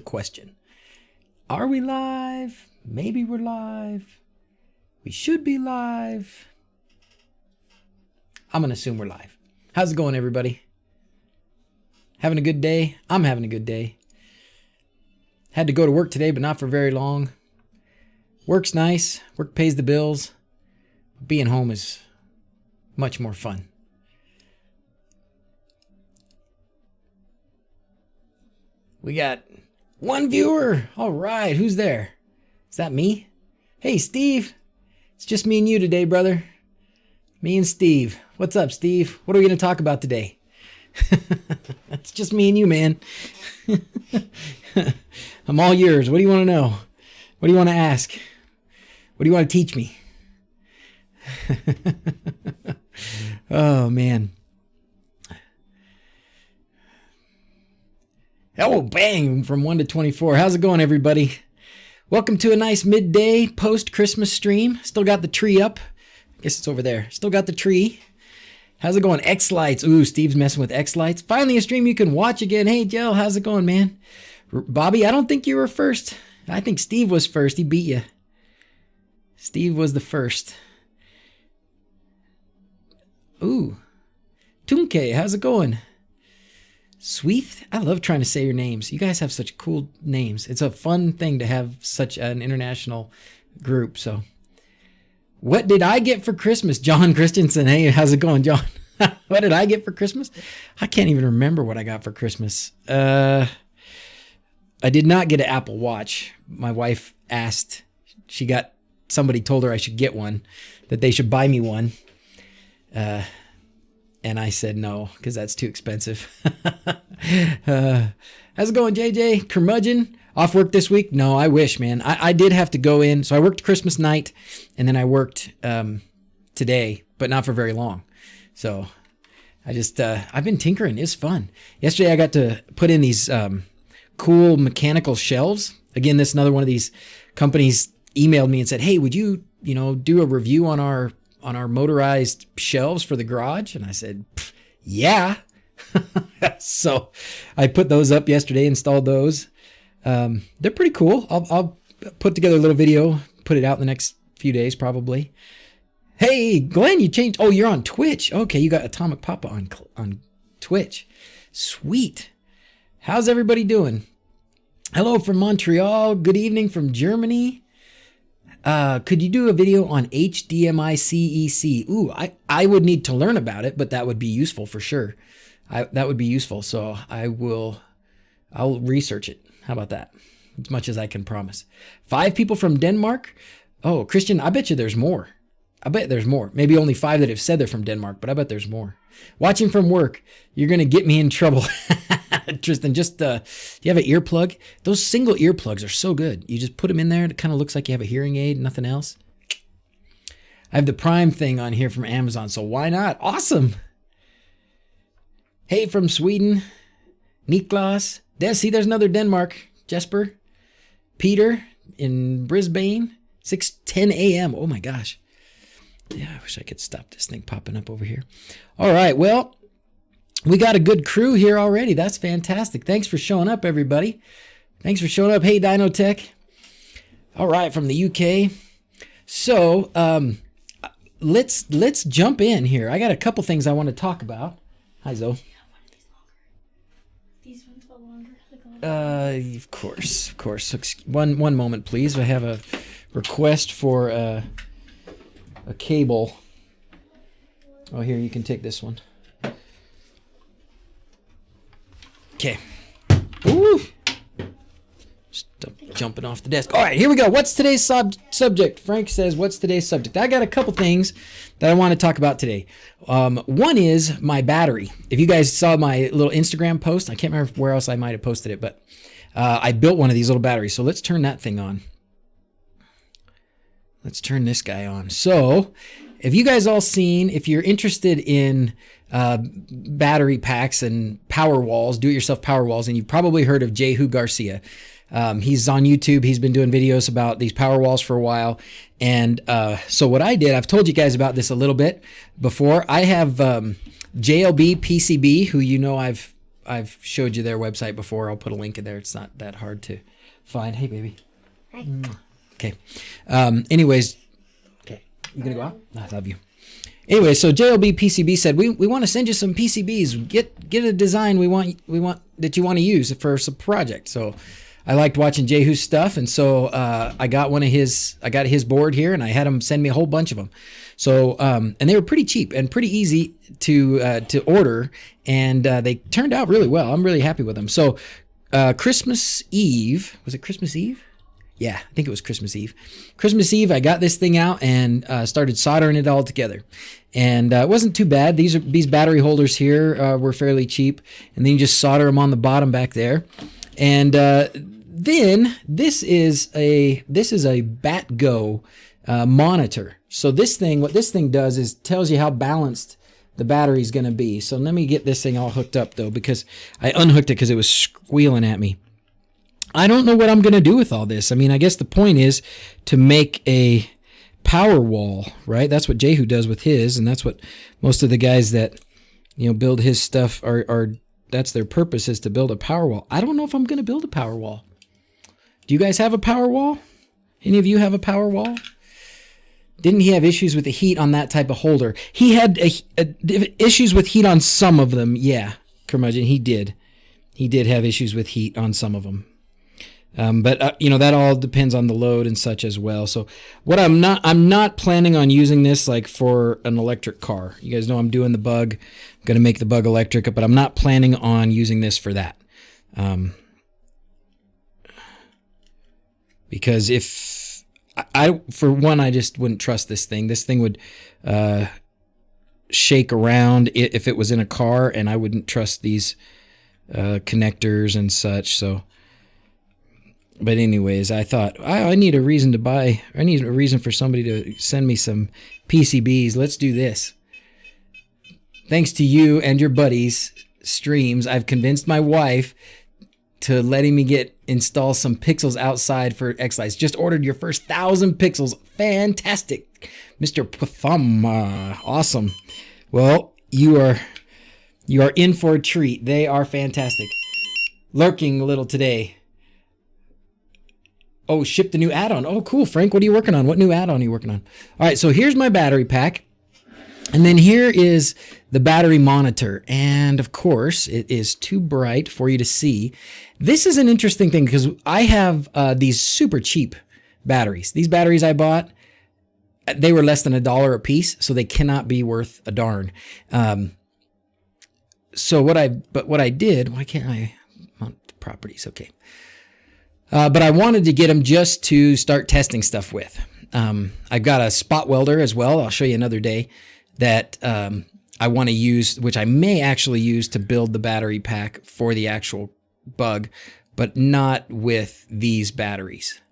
question. Are we live? Maybe we're live. We should be live. I'm going to assume we're live. How's it going, everybody? Having a good day? I'm having a good day. Had to go to work today, but not for very long. Work's nice. Work pays the bills. Being home is much more fun. We got one viewer. All right. Who's there? Is that me? Hey, Steve. It's just me and you today, brother. Me and Steve. What's up, Steve? What are we going to talk about today? It's just me and you, man. I'm all yours. What do you want to know? What do you want to ask? What do you want to teach me? Oh, man. Oh, bang, from 1 to 24. How's it going, everybody? Welcome to a nice midday post-Christmas stream. Still got the tree up. I guess it's over there. Still got the tree. How's it going? X-Lights. Ooh, Steve's messing with X-Lights. Finally a stream you can watch again. Hey, Jill, how's it going, man? Bobby, I don't think you were first. I think Steve was first. He beat you. Steve was the first. Ooh. Tunke, how's it going? Sweet. I love trying to say your names. You guys have such cool names. It's a fun thing to have such an international group. So, what did I get for Christmas? John Christensen. Hey, how's it going, John? What did I get for Christmas? I can't even remember what I got for Christmas. I did not get an Apple Watch. My wife asked. Somebody told her I should get one, that they should buy me one. And I said no, because that's too expensive. How's it going, JJ? Curmudgeon? Off work this week? No, I wish, man. I did have to go in. So I worked Christmas night, and then I worked today, but not for very long. So I've been tinkering. It's fun. Yesterday I got to put in these cool mechanical shelves. Again, this is another one of these companies emailed me and said, hey, would you do a review on our motorized shelves for the garage? And I said, yeah. So I put those up yesterday, installed those. They're pretty cool. I'll put together a little video, put it out in the next few days probably. Hey, Glenn, you changed. Oh, you're on Twitch. Okay, you got Atomic Papa on Twitch. Sweet. How's everybody doing? Hello from Montreal. Good evening from Germany. Could you do a video on HDMI CEC? Ooh, I would need to learn about it, but that would be useful for sure. That would be useful. So I'll research it. How about that? As much as I can promise. 5 people from Denmark. Oh, Christian, I bet you there's more. I bet there's more. Maybe only 5 that have said they're from Denmark, but I bet there's more. Watching from work. You're going to get me in trouble. Tristan, do you have an earplug? Those single earplugs are so good. You just put them in there. It kind of looks like you have a hearing aid, nothing else. I have the Prime thing on here from Amazon, so why not? Awesome. Hey, from Sweden. Niklas. See, there's another Denmark. Jesper. Peter in Brisbane. 6:10 a.m. Oh my gosh. Yeah, I wish I could stop this thing popping up over here. All right, well, we got a good crew here already. That's fantastic. Thanks for showing up, everybody. Thanks for showing up. Hey, Dynotech. All right, from the UK. So let's jump in here. I got a couple things I want to talk about. Hi, Zoe. These ones are longer. Of course. One moment, please. I have a request for a cable. Oh, here, you can take this one. Okay. Ooh. Jumping off the desk. All right, here we go. What's today's subject? Frank says, what's today's subject? I got a couple things that I want to talk about today. One is my battery. If you guys saw my little Instagram post, I can't remember where else I might have posted it, but I built one of these little batteries. So let's turn that thing on. Let's turn this guy on. So have you guys all seen, if you're interested in battery packs and power walls, do-it-yourself power walls, and you've probably heard of Jehu Garcia. He's on YouTube. He's been doing videos about these power walls for a while. And so what I did, I've told you guys about this a little bit before. I have JLB PCB, who you know I've I've showed you their website before. I'll put a link in there. It's not that hard to find. Hey, baby. Hi. Okay. Anyways, okay. You gonna go out? I love you. Anyway, so JLB PCB said we want to send you some PCBs. Get a design we want that you want to use for some project. So I liked watching Jehu's stuff, and so I got his board here, and I had him send me a whole bunch of them. So and they were pretty cheap and pretty easy to order, and they turned out really well. I'm really happy with them. So Christmas Eve, was it Christmas Eve? Yeah, I think it was Christmas Eve. Christmas Eve, I got this thing out and started soldering it all together. And it wasn't too bad. These battery holders here were fairly cheap. And then you just solder them on the bottom back there. And then this is a BatGo monitor. So what this thing does is tells you how balanced the battery is going to be. So let me get this thing all hooked up though, because I unhooked it because it was squealing at me. I don't know what I'm going to do with all this. I mean, I guess the point is to make a power wall, right? That's what Jehu does with his, and that's what most of the guys that, build his stuff are that's their purpose, is to build a power wall. I don't know if I'm going to build a power wall. Do you guys have a power wall? Any of you have a power wall? Didn't he have issues with the heat on that type of holder? He had issues with heat on some of them. Yeah, Curmudgeon, he did. He did have issues with heat on some of them. But that all depends on the load and such as well. So what I'm not planning on using this like for an electric car. You guys know I'm doing the Bug. I'm going to make the Bug electric, but I'm not planning on using this for that. Because if for one, I just wouldn't trust this thing. This thing would shake around if it was in a car, and I wouldn't trust these connectors and such. So. But anyways, I thought, I need a reason to buy, I need a reason for somebody to send me some PCBs. Let's do this. Thanks to you and your buddies' streams, I've convinced my wife to letting me install some pixels outside for X-Lights. Just ordered your first 1,000 pixels. Fantastic. Mr. Patham. Awesome. Well, you are in for a treat. They are fantastic. Lurking a little today. Oh, shipped a new add-on. Oh, cool, Frank. What are you working on? What new add-on are you working on? All right, so here's my battery pack. And then here is the battery monitor. And, of course, it is too bright for you to see. This is an interesting thing because I have these super cheap batteries. These batteries I bought, they were less than $1 a piece, so they cannot be worth a darn. So what I did, why can't I mount the properties? Okay. But I wanted to get them just to start testing stuff with. I've got a spot welder as well. I'll show you another day that I want to use, which I may actually use to build the battery pack for the actual Bug, but not with these batteries.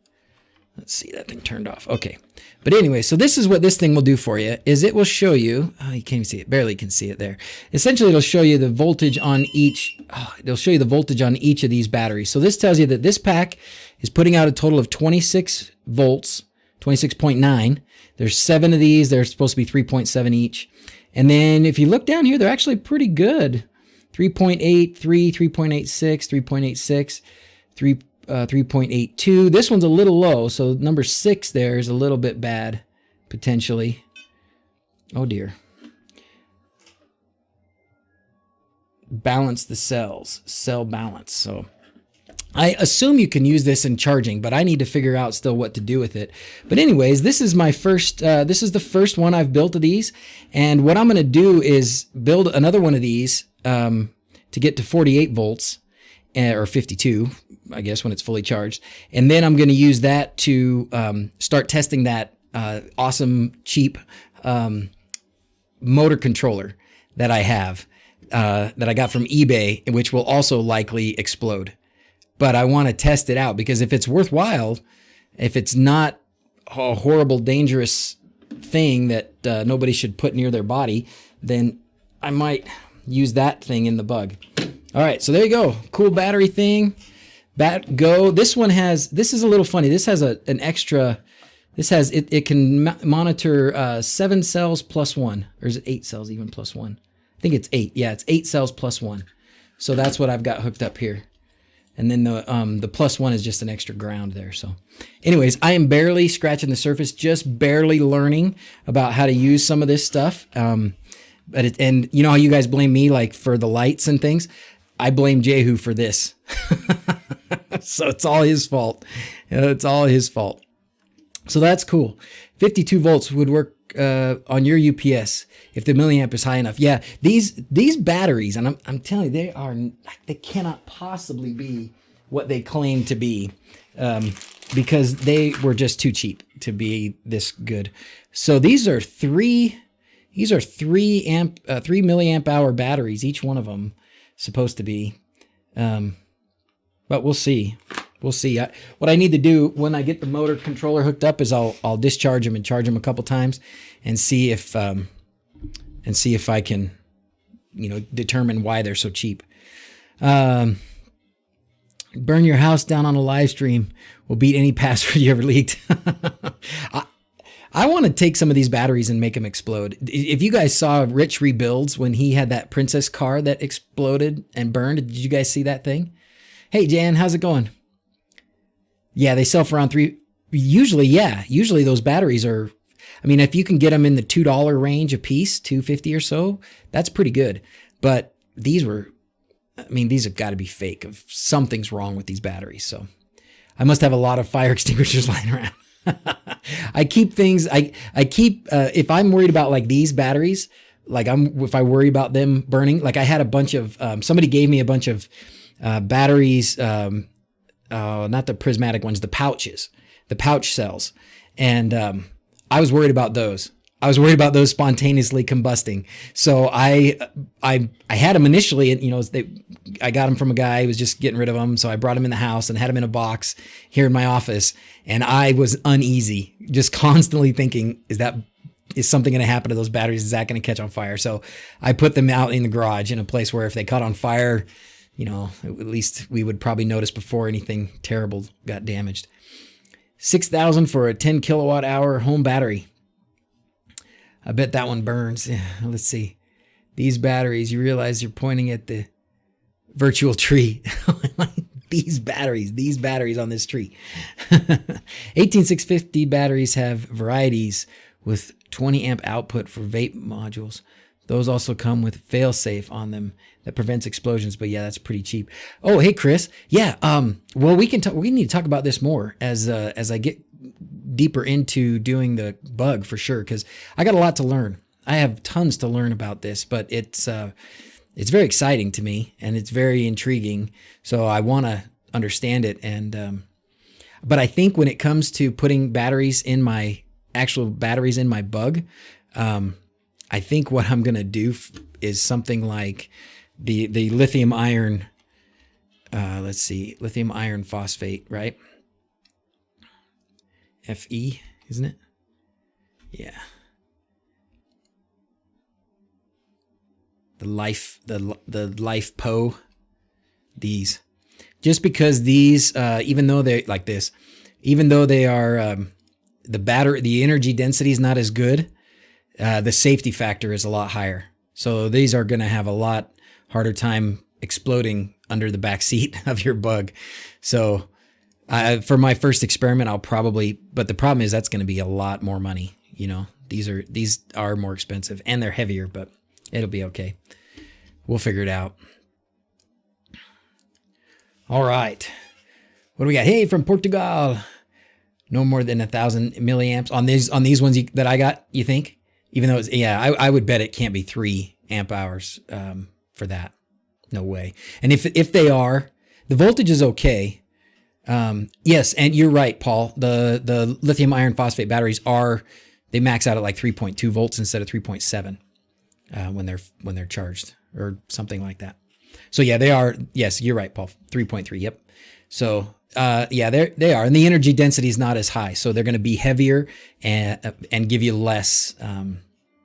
Let's see, that thing turned off. Okay. But anyway, so this is what this thing will do for you, is it will show you, you can't even see it, barely can see it there. Essentially, it'll show you the voltage on each, it'll show you the voltage on each of these batteries. So this tells you that this pack is putting out a total of 26 volts, 26.9. There's 7 of these. They're supposed to be 3.7 each. And then if you look down here, they're actually pretty good. 3.83, 3.86, 3.86, 3.82. This one's a little low, so number 6 there is a little bit bad, potentially. Oh dear. Balance the cells, cell balance. So I assume you can use this in charging, but I need to figure out still what to do with it. But anyways, this is my first, this is the first one I've built of these. And what I'm going to do is build another one of these to get to 48 volts, or 52, I guess, when it's fully charged. And then I'm going to use that to start testing that awesome, cheap motor controller that I have, that I got from eBay, which will also likely explode. But I want to test it out, because if it's worthwhile, if it's not a horrible, dangerous thing that nobody should put near their body, then I might use that thing in the Bug. All right, so there you go. Cool battery thing. BatGo. This one has, this is a little funny. This has an extra, this has, it can monitor 7 cells plus 1. Or is it 8 cells even plus 1? I think it's 8. Yeah, it's 8 cells plus 1. So that's what I've got hooked up here. And then the plus one is just an extra ground there. So anyways, I am barely scratching the surface, just barely learning about how to use some of this stuff. And you know how you guys blame me like for the lights and things? I blame Jehu for this. So it's all his fault. It's all his fault. So that's cool. 52 volts would work on your UPS if the milliamp is high enough. Yeah, these batteries, and I'm telling you, they cannot possibly be what they claim to be, because they were just too cheap to be this good. So these are three milliamp hour batteries, each one of them supposed to be. But we'll see. We'll see. What I need to do when I get the motor controller hooked up is I'll discharge them and charge them a couple times and see if I can, determine why they're so cheap. Burn your house down on a live stream will beat any password you ever leaked. I want to take some of these batteries and make them explode. If you guys saw Rich Rebuilds when he had that Princess car that exploded and burned, did you guys see that thing? Hey, Jan, how's it going? Yeah, they sell for around usually those batteries are, if you can get them in the $2 range a piece, $2.50 or so, that's pretty good. But these have got to be fake. Something's wrong with these batteries. So I must have a lot of fire extinguishers lying around. I keep things, if I'm worried about like these batteries, if I worry about them burning, like I had a bunch of, somebody gave me a bunch of batteries, not the prismatic ones, the pouches, the pouch cells. And I was worried about those. I was worried about those spontaneously combusting. So I had them initially, and I got them from a guy who was just getting rid of them. So I brought them in the house and had them in a box here in my office. And I was uneasy, just constantly thinking, is something going to happen to those batteries? Is that going to catch on fire? So I put them out in the garage in a place where if they caught on fire, at least we would probably notice before anything terrible got damaged. $6,000 for a 10 kilowatt hour home battery. I bet that one burns. Yeah, let's see. These batteries, you realize you're pointing at the virtual tree. These batteries on this tree. 18650 batteries have varieties with 20 amp output for vape modules. Those also come with fail-safe on them that prevents explosions. But yeah, that's pretty cheap. Oh, hey, Chris. Yeah. Well, we need to talk about this more as I get deeper into doing the bug for sure. Cause I got a lot to learn. I have tons to learn about this, but it's very exciting to me and it's very intriguing. So I want to understand it. And, but I think when it comes to putting batteries in my bug, I think what I'm going to do is something like the lithium iron, lithium iron phosphate, right? Fe, isn't it? Yeah. The life PO, these, just because these, even though they're like this, even though they are, the energy density is not as good, the safety factor is a lot higher. So these are going to have a lot harder time exploding under the back seat of your bug. So for my first experiment, but the problem is that's going to be a lot more money. These are more expensive and they're heavier, but it'll be okay. We'll figure it out. All right. What do we got? Hey, from Portugal. No more than 1,000 milliamps on these ones that I got, you think? Even though I would bet it can't be 3 amp hours for that. No way. And if they are, the voltage is okay. Yes, and you're right, Paul. The lithium iron phosphate batteries they max out at like 3.2 volts instead of 3.7 when they're charged or something like that. So yeah, they are. Yes, you're right, Paul. 3.3. Yep. So they are, and the energy density is not as high, so they're going to be heavier and give you less,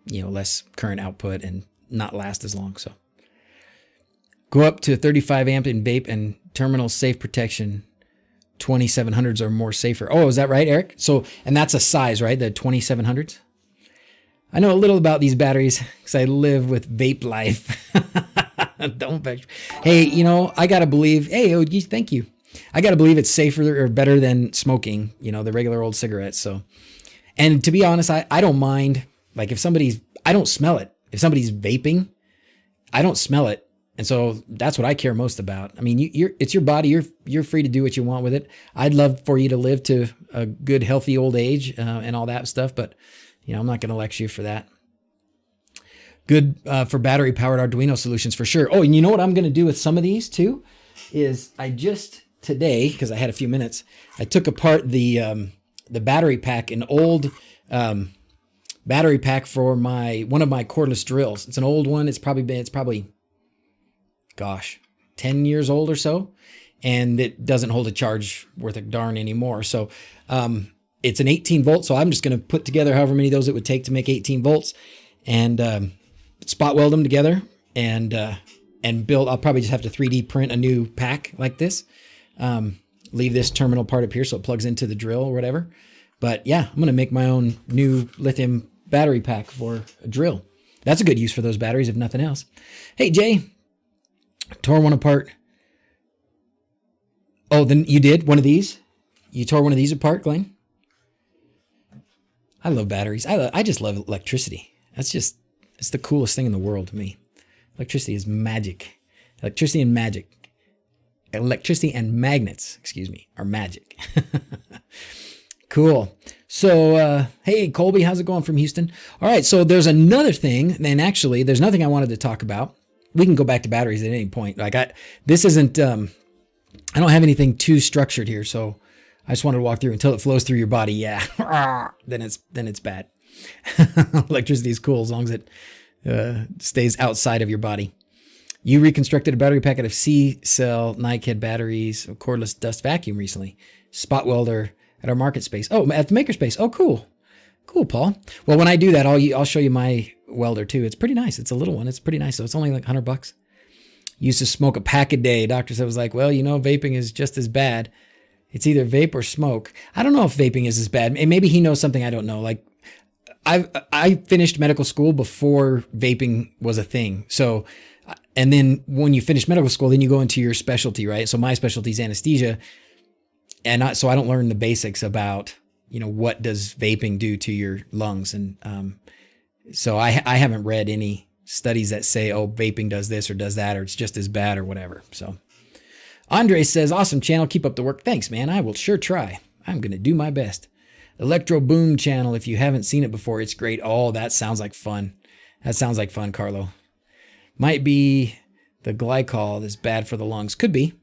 less current output and not last as long. So go up to 35 amp in vape and terminal safe protection. 2700s are more safer. Oh, is that right, Eric? So, and that's a size, right? The 2700s. I know a little about these batteries because I live with vape life. Don't vex. Hey, you know, I got to believe, hey, oh, thank you. I got to believe it's safer or better than smoking, you know, the regular old cigarettes. So, and to be honest, I don't mind. Like I don't smell it. If somebody's vaping, I don't smell it. And so that's what I care most about. I mean, it's your body. You're free to do what you want with it. I'd love for you to live to a good, healthy old age and all that stuff. But, you know, I'm not going to lecture you for that. Good for battery powered Arduino solutions for sure. Oh, and you know what I'm going to do with some of these too is I just today, because I had a few minutes, I took apart the battery pack, an old battery pack for one of my cordless drills. It's an old one. It's probably, gosh, 10 years old or so, and it doesn't hold a charge worth a darn anymore. So it's an 18 volt. So I'm just going to put together however many of those it would take to make 18 volts and spot weld them together and build. I'll probably just have to 3D print a new pack like this. Leave this terminal part up here so it plugs into the drill or whatever. But yeah, I'm going to make my own new lithium battery pack for a drill. That's a good use for those batteries, if nothing else. Hey, Jay, tore one apart. Oh, then you did one of these? You tore one of these apart, Glenn? I love batteries. I just love electricity. It's the coolest thing in the world to me. Electricity is magic. Electricity and magnets, are magic. Cool. So, hey, Colby, how's it going from Houston? All right. So there's another thing, and actually there's nothing I wanted to talk about. We can go back to batteries at any point. This isn't, I don't have anything too structured here. So I just wanted to walk through until it flows through your body. Yeah. Then it's bad. Electricity is cool as long as it stays outside of your body. You reconstructed a battery packet of C-cell NiCad batteries, a cordless dust vacuum recently. Spot welder at our market space. Oh, at the makerspace. Oh, cool. Cool, Paul. Well, when I do that, I'll show you my welder too. It's pretty nice. It's a little one. It's pretty nice. So it's only like $100. Used to smoke a pack a day. Doctor said, was like, well, you know, vaping is just as bad. It's either vape or smoke. I don't know if vaping is as bad. And maybe he knows something I don't know. Like I finished medical school before vaping was a thing. So, and then when you finish medical school, then you go into your specialty, right? So my specialty is anesthesia. And so I don't learn the basics about, you know, what does vaping do to your lungs. And so I haven't read any studies that say, oh, vaping does this or does that, or it's just as bad or whatever. So Andre says, awesome channel. Keep up the work. Thanks, man. I will sure try. I'm going to do my best. Electro Boom channel. If you haven't seen it before, it's great. Oh, that sounds like fun. That sounds like fun, Carlo. Might be the glycol that's bad for the lungs. Could be.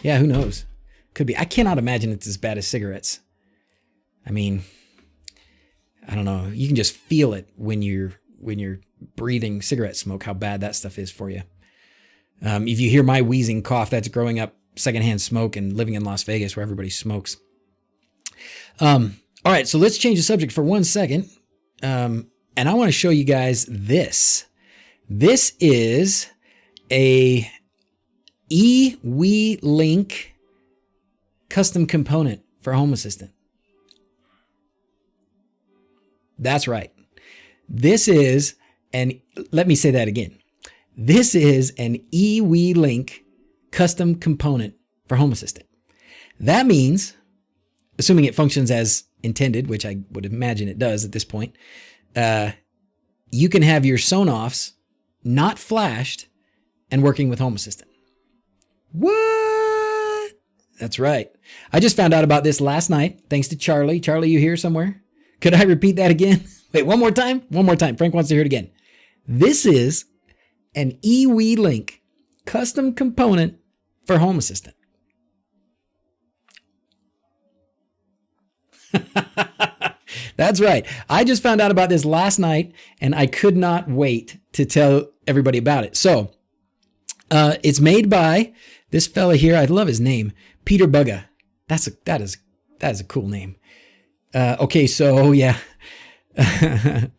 Yeah, who knows? Could be. I cannot imagine it's as bad as cigarettes. I mean, I don't know. You can just feel it when you're breathing cigarette smoke, how bad that stuff is for you. If you hear my wheezing cough, that's growing up secondhand smoke and living in Las Vegas where everybody smokes. All right, so let's change the subject for 1 second. And I want to show you guys this. This is a eWeLink custom component for Home Assistant. That's right. This is let me say that again. This is an eWeLink custom component for Home Assistant. That means, assuming it functions as intended, which I would imagine it does at this point, you can have your Sonoffs not flashed and working with Home Assistant. What? That's right. I just found out about this last night, thanks to Charlie. Charlie, you here somewhere? Could I repeat that again? Wait, one more time? One more time. Frenck wants to hear it again. This is an eWeLink custom component for Home Assistant. That's right. I just found out about this last night, and I could not wait to tell everybody about it. So, it's made by this fella here. I love his name, Peter Bugga. That is a cool name. Okay, so yeah. So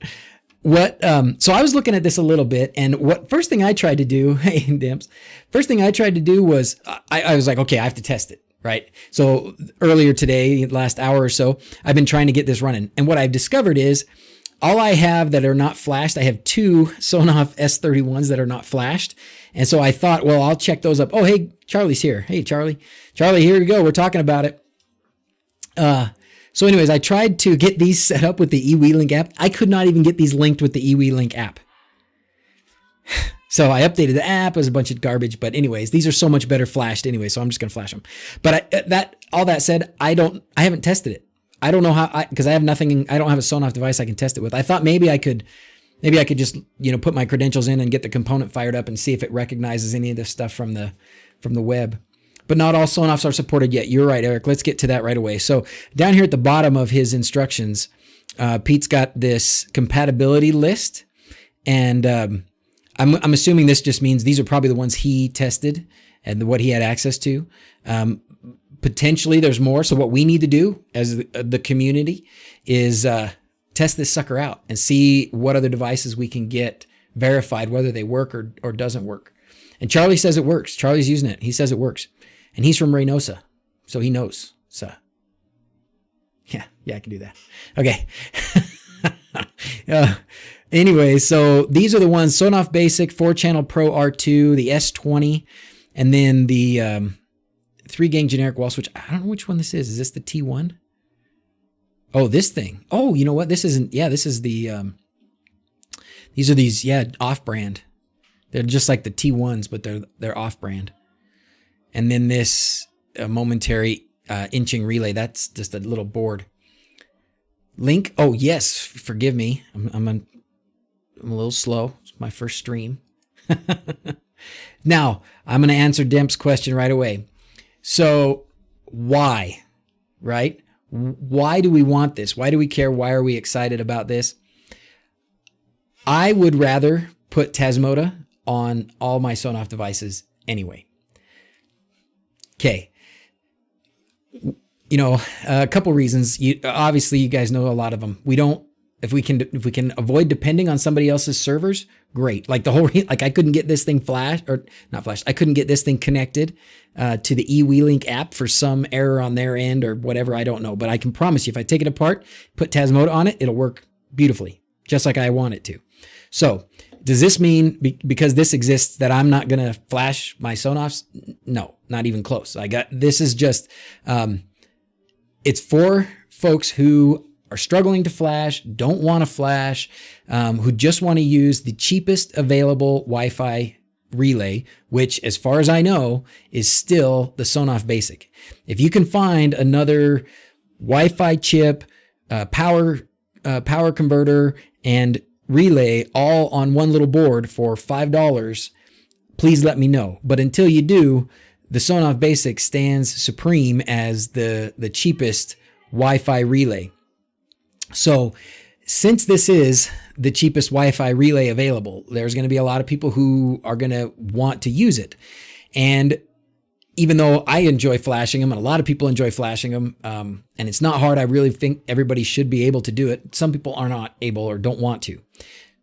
I was looking at this a little bit, and first thing I tried to do, hey, Dimps, first thing I tried to do was I was like, okay, I have to test it. Right. So earlier today, last hour or so, I've been trying to get this running. And what I've discovered is all I have that are not flashed, I have two Sonoff S31s that are not flashed. And so I thought, well, I'll check those up. Oh, hey, Charlie's here. Hey, Charlie. Charlie, here we go. We're talking about it. So anyways, I tried to get these set up with the eWeLink app. I could not even get these linked with the eWeLink app. So I updated the app. It was a bunch of garbage. But anyways, these are so much better flashed anyway, so I'm just going to flash them. But all that said, I haven't tested it. I don't know how, because I have nothing, I don't have a Sonoff device I can test it with. I thought maybe I could just, put my credentials in and get the component fired up and see if it recognizes any of this stuff from the web. But not all Sonoffs are supported yet. You're right, Eric. Let's get to that right away. So down here at the bottom of his instructions, Pete's got this compatibility list, and I'm assuming this just means these are probably the ones he tested and what he had access to. Potentially there's more. So what we need to do as the community is test this sucker out and see what other devices we can get verified, whether they work or doesn't work. And Charlie says it works. Charlie's using it. He says it works. And he's from Reynosa, so he knows. So yeah, I can do that. Okay. Anyway, so these are the ones: Sonoff Basic, 4-channel Pro R2, the S20, and then the 3-gang generic wall switch. I don't know which one this is. Is this the T1? Oh, this thing. Oh, you know what? This isn't. Yeah, this is the. These are these. Yeah, off-brand. They're just like the T1s, but they're off-brand. And then this momentary inching relay. That's just a little board. Link. Oh yes, forgive me. I'm a little slow. It's my first stream. Now I'm going to answer Demp's question right away. So why, right? Why do we want this? Why do we care? Why are we excited about this? I would rather put Tasmota on all my Sonoff devices anyway. Okay. A couple reasons. Obviously, you guys know a lot of them. If we can avoid depending on somebody else's servers, great. Like I couldn't get this thing I couldn't get this thing connected to the eWeLink app for some error on their end or whatever. I don't know, but I can promise you, if I take it apart, put Tasmota on it, it'll work beautifully, just like I want it to. So does this mean because this exists that I'm not going to flash my Sonoffs? No, not even close. This is just, it's for folks who are struggling to flash, don't want to flash, who just want to use the cheapest available Wi-Fi relay, which as far as I know is still the Sonoff Basic. If you can find another Wi-Fi chip, power converter, and relay all on one little board for $5, please let me know. But until you do, the Sonoff Basic stands supreme as the cheapest Wi-Fi relay. So since this is the cheapest Wi-Fi relay available, there's going to be a lot of people who are going to want to use it. And even though I enjoy flashing them, and a lot of people enjoy flashing them, and it's not hard, I really think everybody should be able to do it. Some people are not able or don't want to.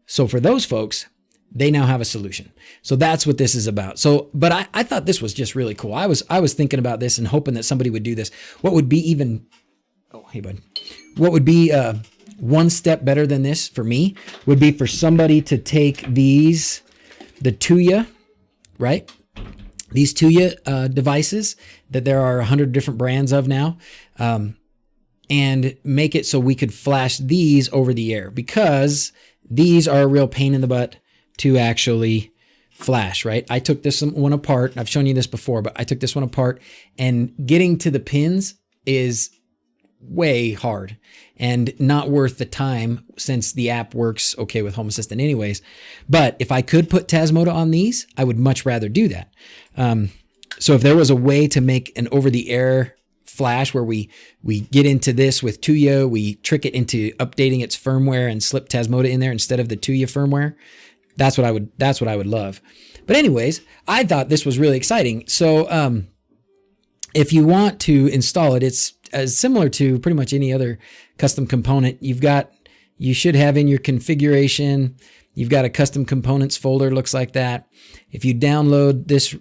So for those folks, they now have a solution. So that's what this is about. So, but I thought this was just really cool. I was thinking about this and hoping that somebody would do this. What would be even, oh, hey bud, what would be one step better than this for me would be for somebody to take the Tuya, right? These Tuya devices that there are 100 different brands of now, and make it so we could flash these over the air, because these are a real pain in the butt to actually flash, right? I took this one apart. I've shown you this before, but I took this one apart, and getting to the pins is way hard and not worth the time, since the app works okay with Home Assistant anyways. But if I could put Tasmota on these, I would much rather do that. So if there was a way to make an over-the-air flash where we get into this with Tuya, we trick it into updating its firmware and slip Tasmota in there instead of the Tuya firmware, that's what I would love. But anyways, I thought this was really exciting. So if you want to install it, it's similar to pretty much any other custom component. You should have in your configuration, you've got a custom components folder, looks like that. If you download the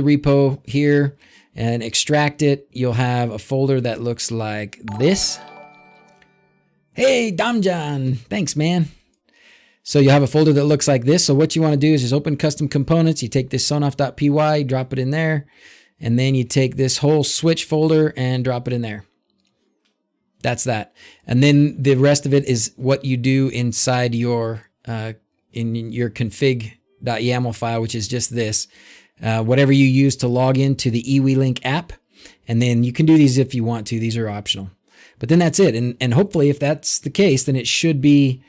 repo here and extract it, you'll have a folder that looks like this. Hey, Damjan, thanks, man. So you have a folder that looks like this. So what you want to do is just open custom components. You take this sonoff.py, drop it in there, and then you take this whole switch folder and drop it in there. That's that. And then the rest of it is what you do inside your in your config.yaml file, which is just this. Whatever you use to log into the eWeLink app. And then you can do these if you want to. These are optional. But then that's it. And hopefully if that's the case, then it should be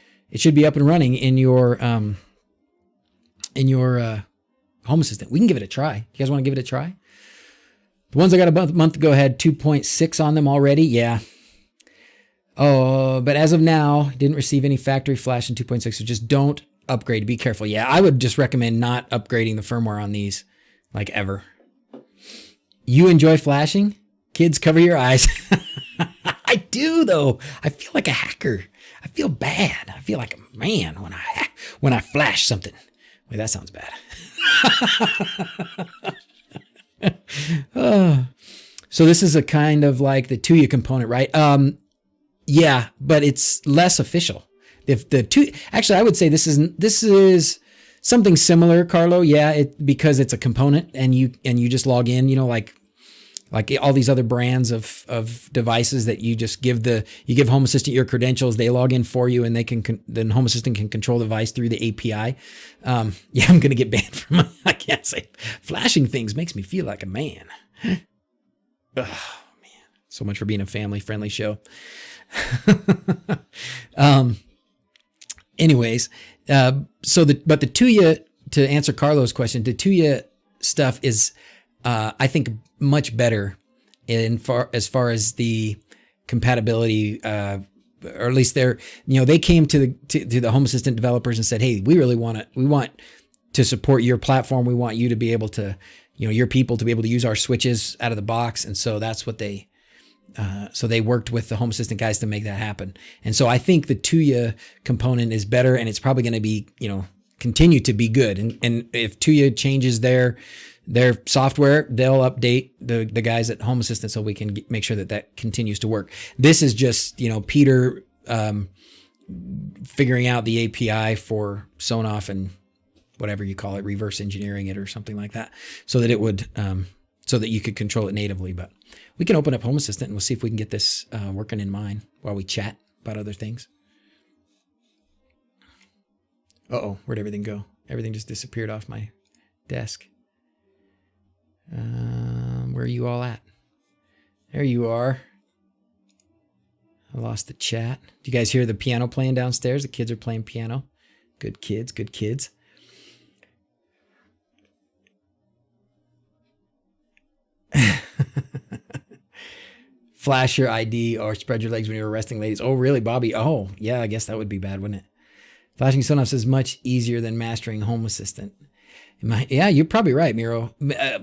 up and running in your Home Assistant. We can give it a try. You guys want to give it a try? The ones I got a month ago had 2.6 on them already. Yeah. Oh, but as of now, didn't receive any factory flash in 2.6, so just don't upgrade. Be careful. Yeah, I would just recommend not upgrading the firmware on these, like ever. You enjoy flashing? Kids, cover your eyes. I do, though. I feel like a hacker. I feel bad. I feel like a man when I flash something. Wait, that sounds bad. So this is a kind of like the Tuya component, right? Yeah, but it's less official. If the actually, I would say this is something similar, Carlo. Yeah, because it's a component, and you just log in. You know, like all these other brands of devices that you just give Home Assistant your credentials. They log in for you, and then Home Assistant can control the device through the API. Yeah, I'm gonna get banned from. I can't say flashing things makes me feel like a man. Oh man, so much for being a family-friendly show. Anyways, but the Tuya, to answer Carlo's question, the Tuya stuff is, I think, much better as far as the compatibility, or at least they came to the Home Assistant developers and said, hey, we want to support your platform. We want you to be able to, your people to be able to use our switches out of the box. And so that's what so they worked with the Home Assistant guys to make that happen. And so I think the Tuya component is better, and it's probably going to be, continue to be good. And if Tuya changes their software, they'll update the guys at Home Assistant so we can make sure that continues to work. This is just, Peter figuring out the API for Sonoff and whatever you call it, reverse engineering it or something like that, so that it would, so that you could control it natively. But we can open up Home Assistant and we'll see if we can get this working in mine while we chat about other things. Uh-oh, where'd everything go? Everything just disappeared off my desk. Where are you all at? There you are. I lost the chat. Do you guys hear the piano playing downstairs? The kids are playing piano. Good kids, good kids. Flash your ID or spread your legs when you're arresting ladies. Oh, really, Bobby? Oh, yeah, I guess that would be bad, wouldn't it? Flashing Sonoff is much easier than mastering Home Assistant. Yeah, you're probably right, Miro.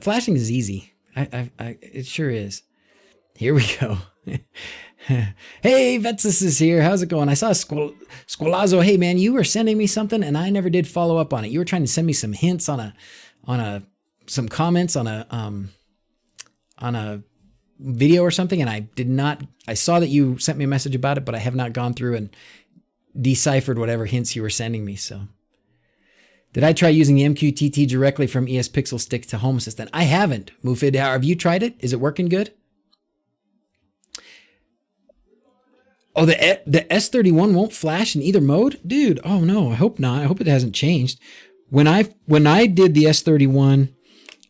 Flashing is easy. It sure is. Here we go. Hey, Vetsis is here. How's it going? I saw Squalazo. Hey, man, you were sending me something, and I never did follow up on it. You were trying to send me some hints some comments on a video or something, and I did not. I saw that you sent me a message about it, but I have not gone through and deciphered whatever hints you were sending me. So, did I try using the MQTT directly from ES Pixel Stick to Home Assistant? I haven't. Mufid, have you tried it? Is it working good? Oh, the S31 won't flash in either mode, dude. Oh no, I hope not. I hope it hasn't changed. When I did the S31,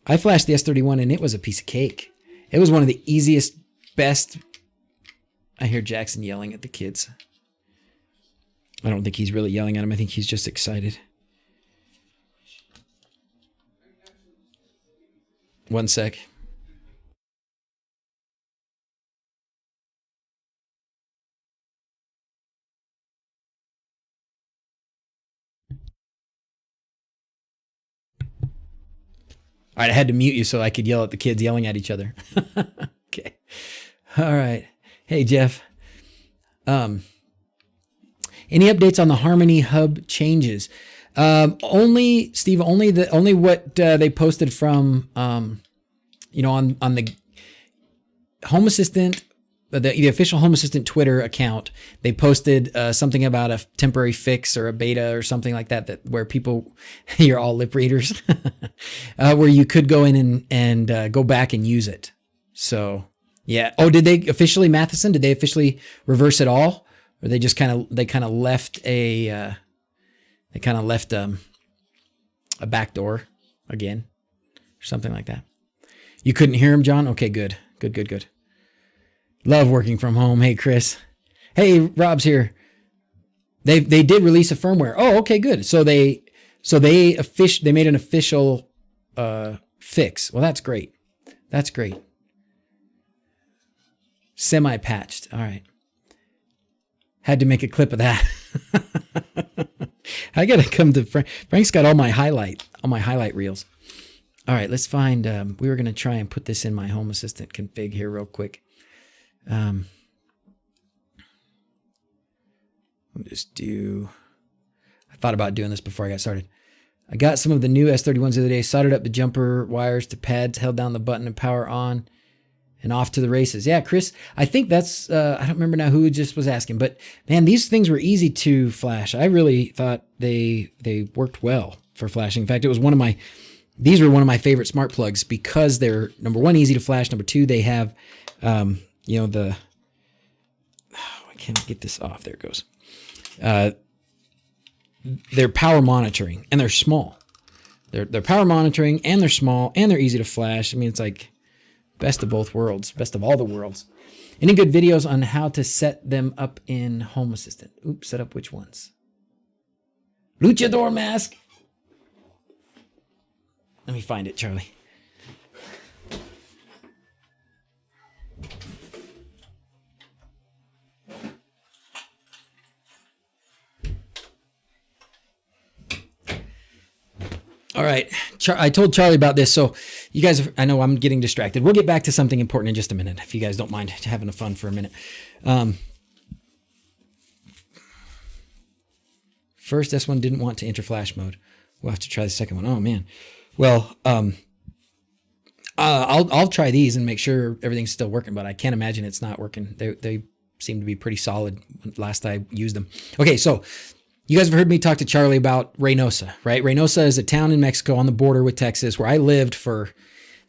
I flashed the S31 and it was a piece of cake. It was one of the easiest, best. I hear Jackson yelling at the kids. I don't think he's really yelling at them. I think he's just excited. One sec. All right, I had to mute you so I could yell at the kids yelling at each other. Okay. All right. Hey, Jeff. Any updates on the Harmony Hub changes? Only, Steve, only what they posted from, on the Home Assistant the official Home Assistant Twitter account, they posted something about a temporary fix or a beta or something like that where people, you're all lip readers, where you could go in and go back and use it. So yeah. Oh, did they officially, Matheson? Did they officially reverse it all, or they just kind of left a back door again, or something like that? You couldn't hear him, John? Okay, good. Love working from home. Hey, Chris. Hey, Rob's here. They did release a firmware. Oh, okay, good. So they made an official fix. Well, that's great. Semi-patched. All right. Had to make a clip of that. I gotta come to Frank. Frank's got all my highlight reels. All right, let's find. We were gonna try and put this in my Home Assistant config here real quick. I'll just do. I thought about doing this before I got started. I got some of the new S31s the other day. Soldered up the jumper wires to pads. Held down the button and power on. And off to the races. Yeah, Chris, I think that's, I don't remember now who just was asking, but man, these things were easy to flash. I really thought they worked well for flashing. In fact, these were one of my favorite smart plugs because they're, number one, easy to flash. Number two, they have, I can't get this off. There it goes. They're power monitoring and they're small. They're power monitoring and they're small and they're easy to flash. I mean, it's like, best of both worlds, best of all the worlds. Any good videos on how to set them up in Home Assistant? Oops, set up which ones? Luchador Mask. Let me find it, Charlie. All right, I told Charlie about this, so you guys, I know I'm getting distracted. We'll get back to something important in just a minute, if you guys don't mind having a fun for a minute. First, this one didn't want to enter flash mode. We'll have to try the second one. Oh, man. Well, I'll try these and make sure everything's still working, but I can't imagine it's not working. They seem to be pretty solid last I used them. Okay, so you guys have heard me talk to Charlie about Reynosa, right? Reynosa is a town in Mexico on the border with Texas where I lived for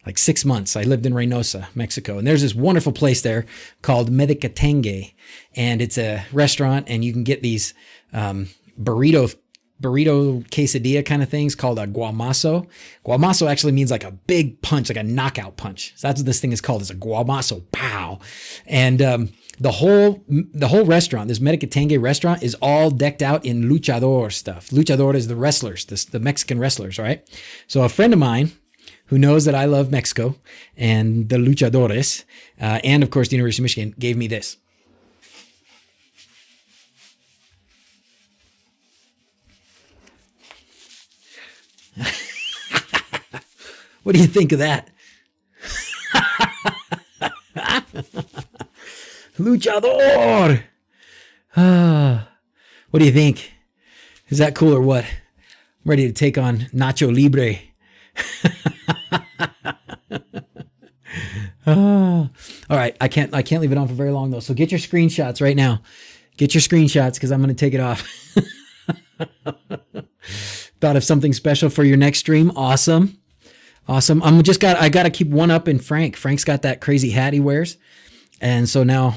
like 6 months. I lived in Reynosa, Mexico. And there's this wonderful place there called Medicatengue. And it's a restaurant and you can get these burrito quesadilla kind of things called a guamazo. Guamazo actually means like a big punch, like a knockout punch. So that's what this thing is called. It's a guamazo. Pow. And the whole restaurant, this Medicatengue restaurant, is all decked out in luchador stuff. Luchador is the wrestlers, the Mexican wrestlers, right? So a friend of mine who knows that I love Mexico and the luchadores, and of course the University of Michigan, gave me this. What do you think of that? Luchador! What do you think? Is that cool or what? I'm ready to take on Nacho Libre. All right, I can't leave it on for very long though. So get your screenshots right now. Get your screenshots because I'm going to take it off. Thought of something special for your next stream. Awesome. I got to keep one up in Frenck. Frank's got that crazy hat he wears. And so now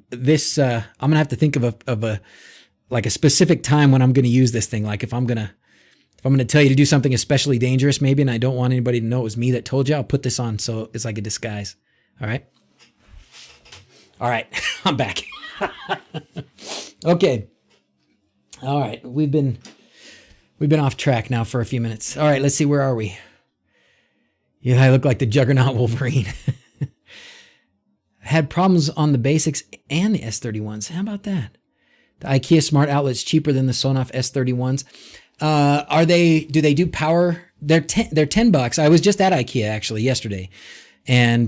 this, I'm going to have to think of a specific time when I'm going to use this thing. Like if I'm going to tell you to do something especially dangerous maybe, and I don't want anybody to know it was me that told you, I'll put this on. So it's like a disguise. All right. I'm back. Okay. All right. We've been off track now for a few minutes. All right. Let's see. Where are we? Yeah, I look like the Juggernaut Wolverine. Had problems on the basics and the S31s. How about that? The IKEA Smart Outlet's cheaper than the Sonoff S31s. Do they do power? They're $10. I was just at IKEA actually yesterday. And,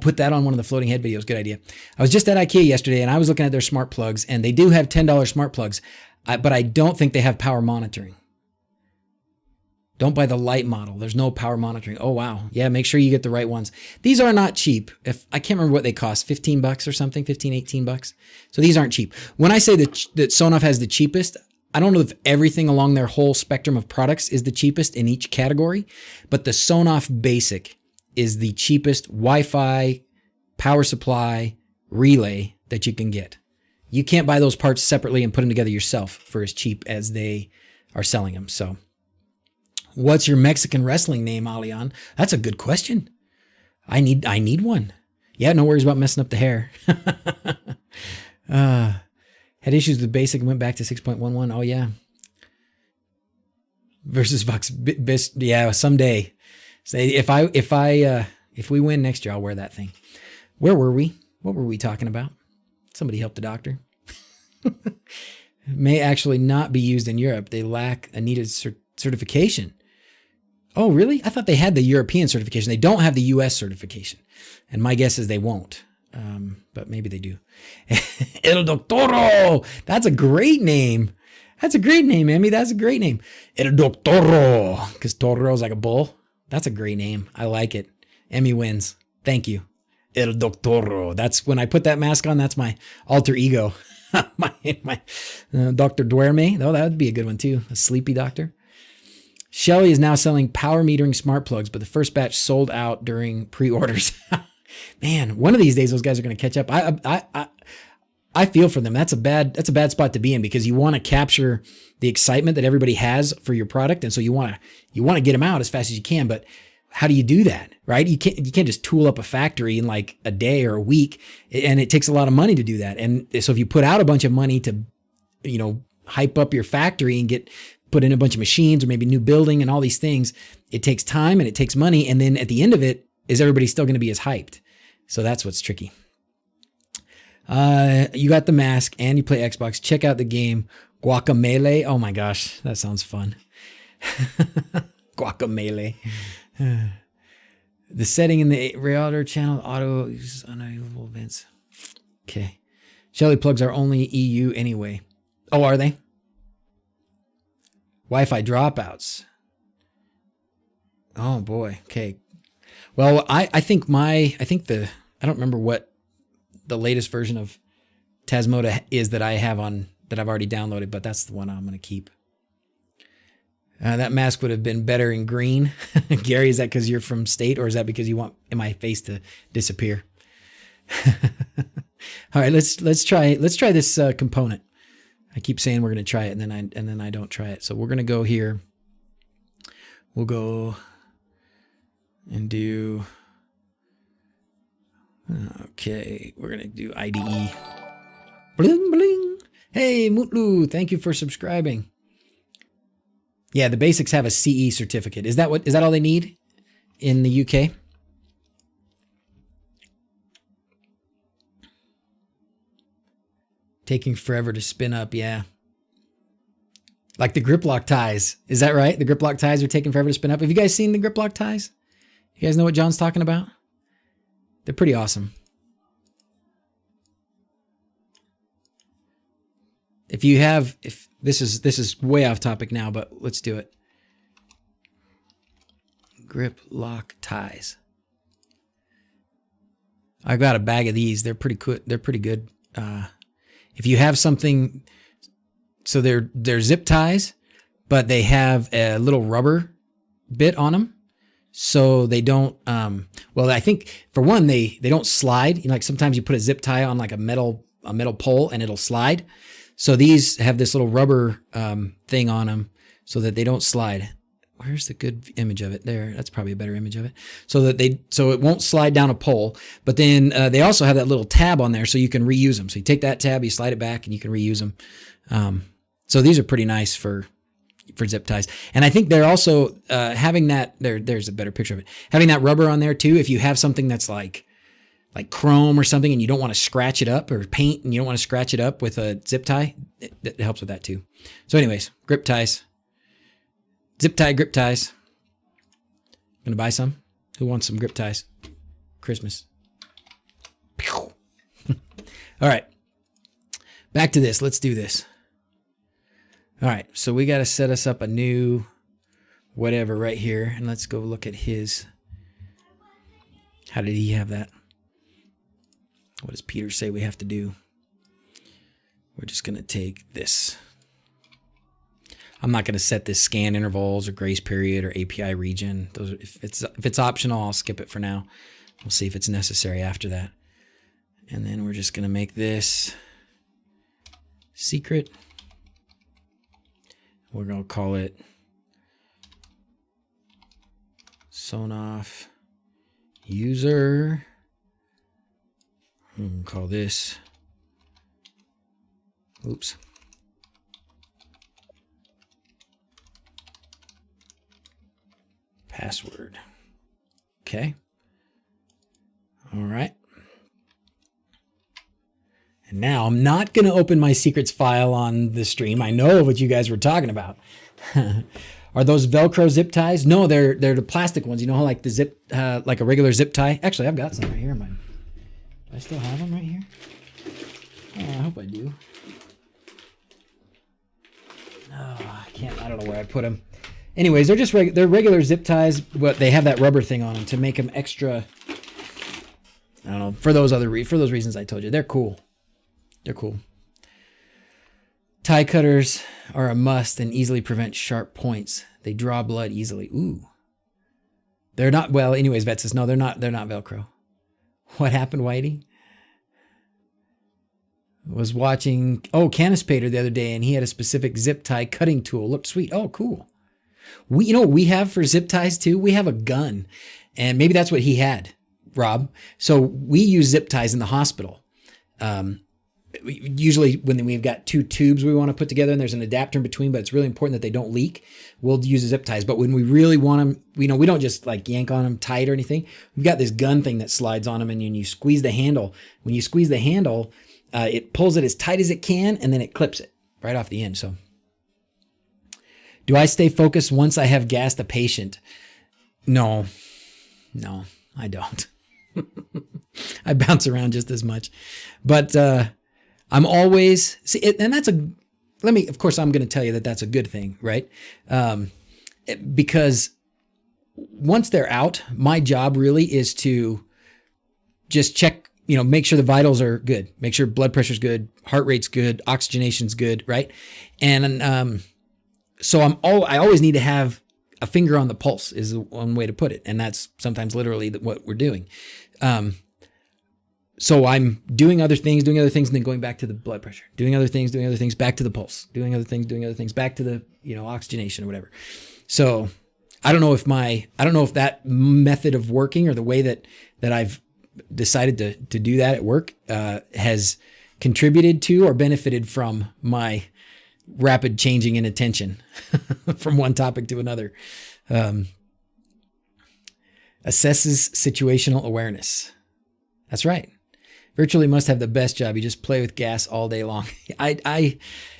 put that on one of the floating head videos. Good idea. I was just at IKEA yesterday and I was looking at their smart plugs and they do have $10 smart plugs, but I don't think they have power monitoring. Don't buy the light model. There's no power monitoring. Oh, wow. Yeah, make sure you get the right ones. These are not cheap. If I can't remember what they cost, 15 bucks or something, 15, 18 bucks. So these aren't cheap. When I say that Sonoff has the cheapest, I don't know if everything along their whole spectrum of products is the cheapest in each category, but the Sonoff Basic is the cheapest Wi-Fi, power supply, relay that you can get. You can't buy those parts separately and put them together yourself for as cheap as they are selling them. So what's your Mexican wrestling name, Alian? That's a good question. I need one. Yeah, no worries about messing up the hair. Had issues with Basic and went back to 6.11. Oh, yeah. Versus Vox. Yeah, someday. Say if we win next year, I'll wear that thing. Where were we? What were we talking about? Somebody help the doctor. May actually not be used in Europe. They lack a needed certification. Oh, really? I thought they had the European certification. They don't have the U.S. certification. And my guess is they won't. But maybe they do. El Doctoro. That's a great name. That's a great name, Emmy. That's a great name. El Doctoro. Because Toro is like a bull. That's a great name. I like it. Emmy wins. Thank you. El Doctoro. That's when I put that mask on. That's my alter ego. my Dr. Duerme. Oh, that would be a good one too. A sleepy doctor. Shelly is now selling power metering smart plugs, but the first batch sold out during pre-orders. Man, one of these days those guys are going to catch up. I feel for them. That's a bad spot to be in because you want to capture the excitement that everybody has for your product, and so you want to get them out as fast as you can. But how do you do that, right? You can't just tool up a factory in like a day or a week, and it takes a lot of money to do that. And so if you put out a bunch of money to, hype up your factory and put in a bunch of machines or maybe new building and all these things, it takes time and it takes money. And then at the end of it, is everybody still going to be as hyped? So that's what's tricky. You got the mask and you play Xbox. Check out the game Guacamelee. Oh my gosh, that sounds fun. Guacamelee. The setting in the Realtor channel auto uses unavailable events. Okay. Shelly plugs are only EU anyway. Oh, are they? Wi-Fi dropouts. Oh boy. Okay. Well, I don't remember what the latest version of Tasmoda is that I've already downloaded, but that's the one I'm going to keep. That mask would have been better in green. Gary, is that because you're from state, or is that because you want my face to disappear? All right, let's try this component. I keep saying we're going to try it, and then I don't try it. So we're going to go here. We'll go and do. Okay, we're going to do IDE. Bling bling. Hey Mutlu, thank you for subscribing. Yeah, the basics have a CE certificate. Is that all they need in the UK? Taking forever to spin up, yeah. Like the GripLock ties. Is that right? The GripLock ties are taking forever to spin up. Have you guys seen the GripLock ties? You guys know what John's talking about? They're pretty awesome. If this is way off topic now, but let's do it. GripLock ties. I got a bag of these. They're pretty good. They're pretty good. If you have something, so they're zip ties, but they have a little rubber bit on them, so they don't. Well, I think for one, they don't slide. Like sometimes you put a zip tie on like a metal pole and it'll slide. So these have this little rubber thing on them so that they don't slide. Where's the good image of it? There, that's probably a better image of it. So it won't slide down a pole. But then they also have that little tab on there so you can reuse them. So you take that tab, you slide it back, and you can reuse them. So these are pretty nice for zip ties. And I think they're also having that. There's a better picture of it. Having that rubber on there too. If you have something that's like chrome or something and you don't want to scratch it up, or paint and you don't want to scratch it up with a zip tie, it helps with that too. So anyways, grip ties. Zip tie grip ties. Gonna buy some? Who wants some grip ties? Christmas. All right. Back to this. Let's do this. All right. So we got to set us up a new whatever right here. And let's go look at his. How did he have that? What does Peter say we have to do? We're just going to take this. I'm not going to set this scan intervals or grace period or API region. Those are, if it's optional, I'll skip it for now. We'll see if it's necessary after that. And then we're just going to make this secret. We're going to call it Sonoff user. I'm going to call this, oops. Password. Okay. All right. And now I'm not going to open my secrets file on the stream. I know what you guys were talking about. Are those Velcro zip ties? No, they're the plastic ones. You know how like the zip, like a regular zip tie? Actually, I've got some right here. Do I still have them right here? Oh, I hope I do. Oh, I can't. I don't know where I put them. Anyways, they're just they're regular zip ties, but they have that rubber thing on them to make them extra. I don't know, for those reasons I told you. They're cool. They're cool. Tie cutters are a must and easily prevent sharp points. They draw blood easily. Ooh. They're not, well, anyways, Vet says, no, they're not Velcro. What happened, Whitey? Was watching, Canispator the other day, and he had a specific zip tie cutting tool. Looked sweet. Oh, cool. You know what we have for zip ties too? We have a gun, and maybe that's what he had, Rob. So we use zip ties in the hospital. Usually when we've got two tubes we want to put together and there's an adapter in between, but it's really important that they don't leak, we'll use the zip ties. But when we really want them, we don't just like yank on them tight or anything. We've got this gun thing that slides on them, and you squeeze the handle. When you squeeze the handle, it pulls it as tight as it can, and then it clips it right off the end. So do I stay focused once I have gassed a patient? No, I don't. I bounce around just as much, but I'm always and that's of course I'm going to tell you that that's a good thing, right? Because once they're out, my job really is to just check, make sure the vitals are good, make sure blood pressure's good, heart rate's good, oxygenation's good, right? And so I always need to have a finger on the pulse is one way to put it. And that's sometimes literally what we're doing. So I'm doing other things, and then going back to the blood pressure, doing other things, back to the pulse, doing other things, back to the, oxygenation or whatever. So I don't know if that method of working or the way that I've decided to do that at work, has contributed to or benefited from my rapid changing in attention from one topic to another. Assesses situational awareness. That's right. Virtually must have the best job. You just play with gas all day long. Man,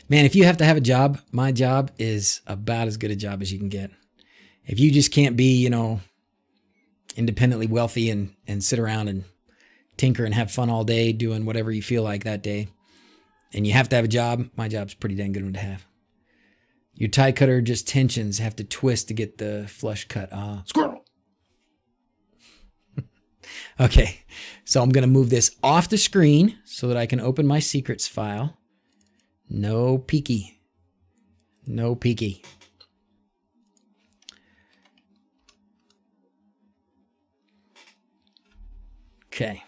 if you have to have a job, my job is about as good a job as you can get. If you just can't be, independently wealthy and sit around and tinker and have fun all day doing whatever you feel like that day, and you have to have a job, my job's a pretty dang good one to have. Your tie cutter just tensions, have to twist to get the flush cut. Squirrel. Okay, so I'm going to move this off the screen so that I can open my secrets file. No peeky. No peeky. Okay.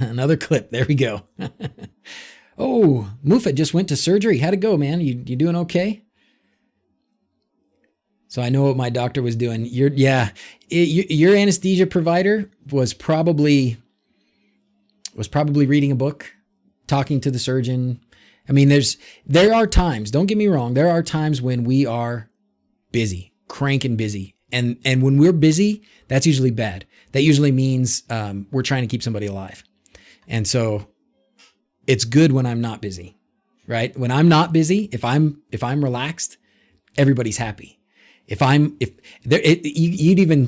Another clip. There we go. Oh, Mufa just went to surgery. How'd it go, man? You doing okay? So I know what my doctor was doing. Your anesthesia provider was probably reading a book, talking to the surgeon. I mean, there are times, don't get me wrong, there are times when we are busy, cranking busy. And when we're busy, that's usually bad. That usually means we're trying to keep somebody alive. And so it's good when I'm not busy, right? When I'm not busy, if I'm relaxed, everybody's happy. You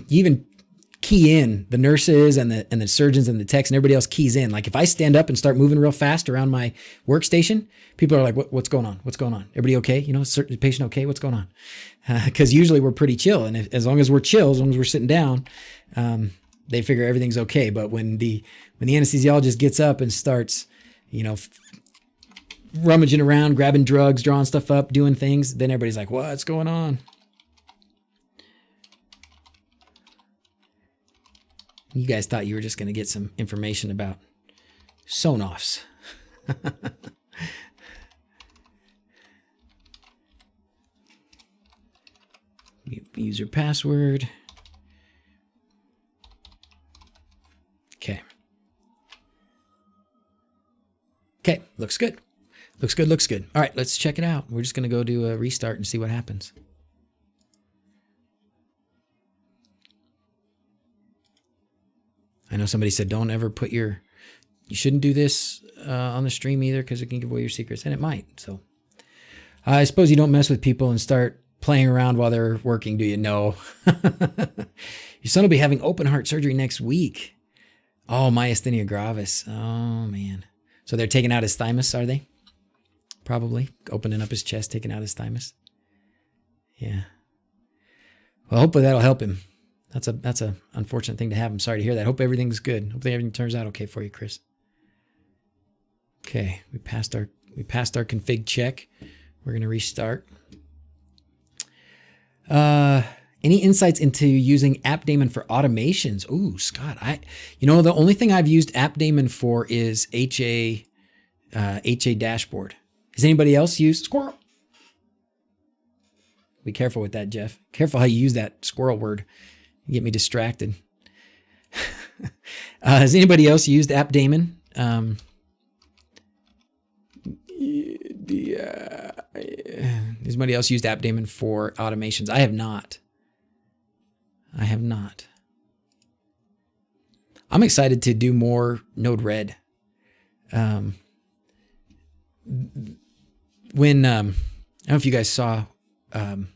even key in, the nurses and the surgeons and the techs and everybody else keys in. Like if I stand up and start moving real fast around my workstation, people are like, what's going on? What's going on? Everybody okay? You know, is the patient okay? What's going on? Because usually we're pretty chill. And as long as we're chill, as long as we're sitting down, they figure everything's okay. But when the anesthesiologist gets up and starts, you know, rummaging around, grabbing drugs, drawing stuff up, doing things, then everybody's like, what's going on? You guys thought you were just going to get some information about Sonoffs. User password. Okay. Okay, looks good. Looks good, looks good. All right, let's check it out. We're just going to go do a restart and see what happens. I know somebody said don't ever put you shouldn't do this on the stream either because it can give away your secrets, and it might. So I suppose you don't mess with people and start playing around while they're working, do you? No. Your son will be having open heart surgery next week. Oh, myasthenia gravis. Oh, man. So they're taking out his thymus, are they? Probably. Opening up his chest, taking out his thymus. Yeah. Well, hopefully that'll help him. That's a unfortunate thing to have. I'm sorry to hear that. Hope everything's good. Hopefully everything turns out okay for you, Chris. Okay, we passed our config check. We're gonna restart. Any insights into using AppDaemon for automations? Ooh, Scott, the only thing I've used AppDaemon for is HA dashboard. Has anybody else used squirrel? Be careful with that, Jeff. Careful how you use that squirrel word. You get me distracted. Has anybody else used AppDaemon? Has anybody else used AppDaemon for automations? I have not. I'm excited to do more Node-RED. When I don't know if you guys saw some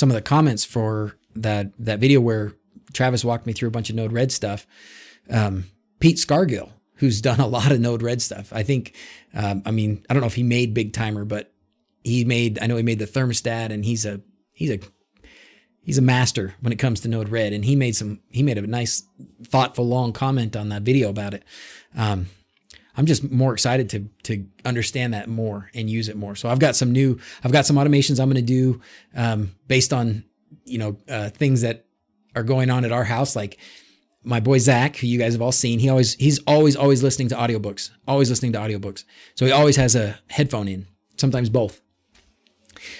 of the comments for that video where Travis walked me through a bunch of Node-RED stuff. Pete Scargill, who's done a lot of Node-RED stuff. I think, I don't know if he made Big Timer, but I know he made the thermostat, and he's a master when it comes to Node-RED. And he made a nice, thoughtful, long comment on that video about it. I'm just more excited to understand that more and use it more. So I've got some automations I'm going to do based on things that are going on at our house. Like my boy Zach, who you guys have all seen, he's always listening to audiobooks. So he always has a headphone in, sometimes both.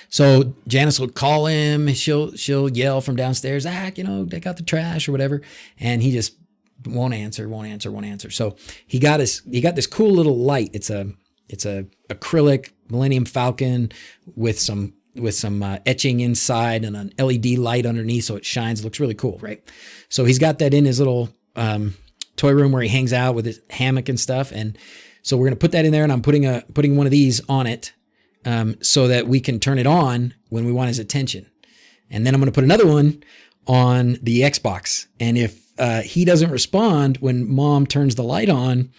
So Janice will call him, she'll yell from downstairs, Zach, take out the trash or whatever, and he just won't answer. So he got this cool little light. It's a acrylic Millennium Falcon with some etching inside and an LED light underneath, so it shines. It looks really cool, right? So he's got that in his little toy room where he hangs out with his hammock and stuff. And so we're gonna put that in there, and I'm putting one of these on it so that we can turn it on when we want his attention. And then I'm gonna put another one on the Xbox, and if he doesn't respond when Mom turns the light on,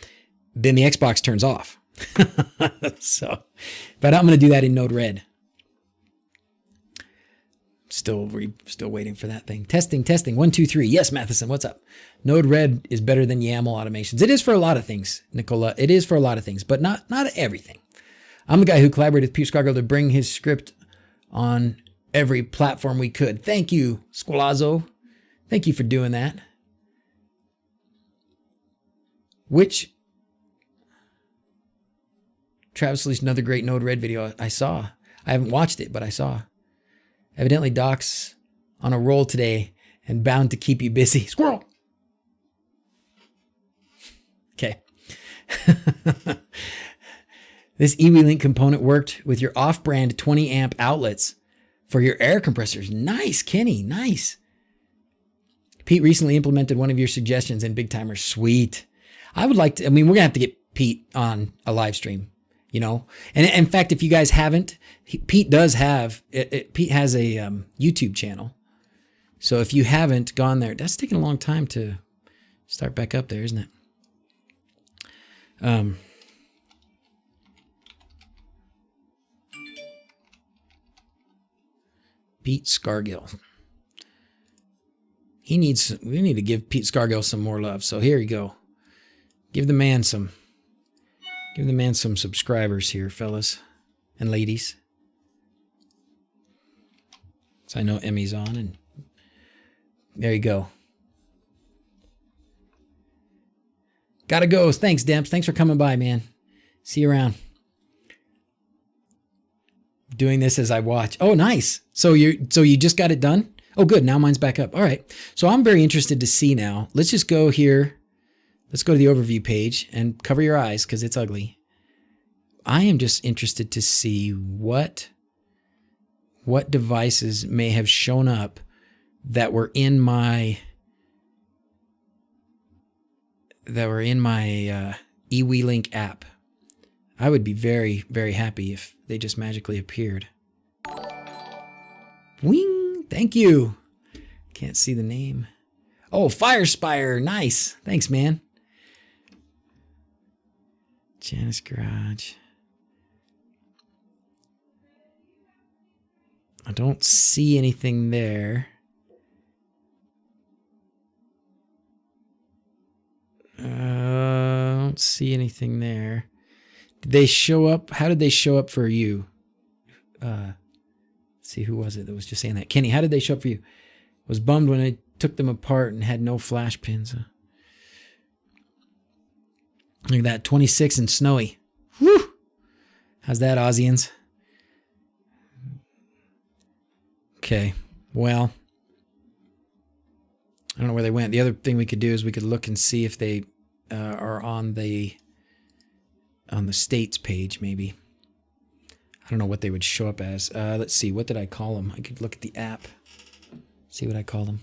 then the Xbox turns off. So, but I'm gonna do that in Node-RED. Still waiting for that thing. Testing. 1, 2, 3. Yes, Matheson, what's up? Node-RED is better than YAML automations. It is for a lot of things, Nicola. It is for a lot of things, but not everything. I'm the guy who collaborated with Pete Scargill to bring his script on every platform we could. Thank you, Squalazo. Thank you for doing that. Which Travis released another great Node-RED video I saw. I haven't watched it, but I saw. Evidently, Doc's on a roll today and bound to keep you busy. Squirrel! Okay. This eWeLink component worked with your off-brand 20 amp outlets for your air compressors. Nice, Kenny. Nice. Pete recently implemented one of your suggestions in Big Timer. Sweet. I would like to, we're going to have to get Pete on a live stream. And in fact, if you guys haven't, Pete has a YouTube channel. So if you haven't gone there, that's taking a long time to start back up there, isn't it? Pete Scargill. We need to give Pete Scargill some more love. So here you go. Give the man some subscribers here, fellas and ladies. So I know Emmy's on, and there you go. Gotta go. Thanks, Demps. Thanks for coming by, man. See you around. Doing this as I watch. Oh, nice. So you just got it done? Oh, good. Now mine's back up. All right. So I'm very interested to see now. Let's just go here. Let's go to the overview page and cover your eyes because it's ugly. I am just interested to see what devices may have shown up that were in my eWeLink app. I would be very, very happy if they just magically appeared. Wing! Thank you. Can't see the name. Oh, Firespire. Nice. Thanks, man. Janice Garage. I don't see anything there. I don't see anything there. Did they show up? How did they show up for you? Let's see, who was it that was just saying that? Kenny, how did they show up for you? I was bummed when I took them apart and had no flash pins. Look at that, 26 and snowy. Whew! How's that, Aussians? Okay, well, I don't know where they went. The other thing we could do is we could look and see if they are on the states page, maybe. I don't know what they would show up as. Let's see, what did I call them? I could look at the app, see what I call them.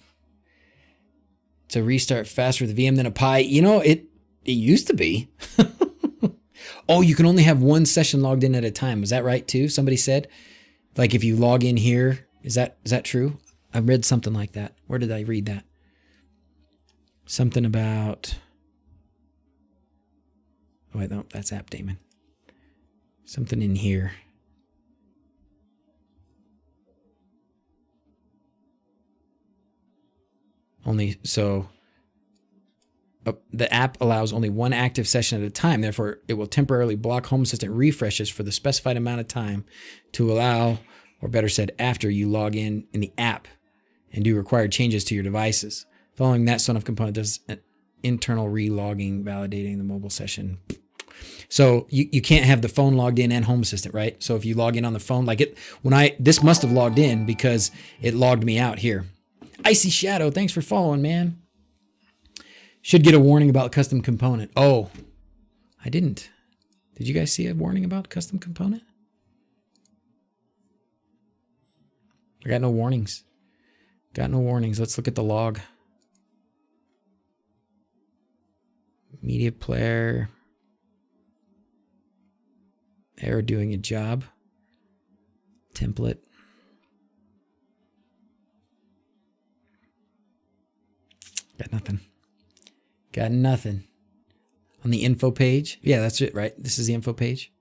To restart faster with a VM than a Pi. You know, it used to be. Oh, you can only have one session logged in at a time. Was that right too? Somebody said, like if you log in here, is that true? I read something like that. Where did I read that? Something about, oh wait, no, that's App Daemon. Something in here. Only, so the app allows only one active session at a time. Therefore, it will temporarily block Home Assistant refreshes for the specified amount of time to allow, or better said, after you log in the app and do required changes to your devices. Following that, Sonoff Component does an internal re-logging, validating the mobile session. So you can't have the phone logged in and Home Assistant, right? So if you log in on the phone, like it, this must have logged in because it logged me out here. Icy Shadow, thanks for following, man. Should get a warning about custom component. Oh, I didn't. Did you guys see a warning about custom component? I got no warnings. Got no warnings. Let's look at the log. Media player. Error doing a job. Template. Got nothing. Got nothing. On the info page. Yeah, that's it, right? This is the info page.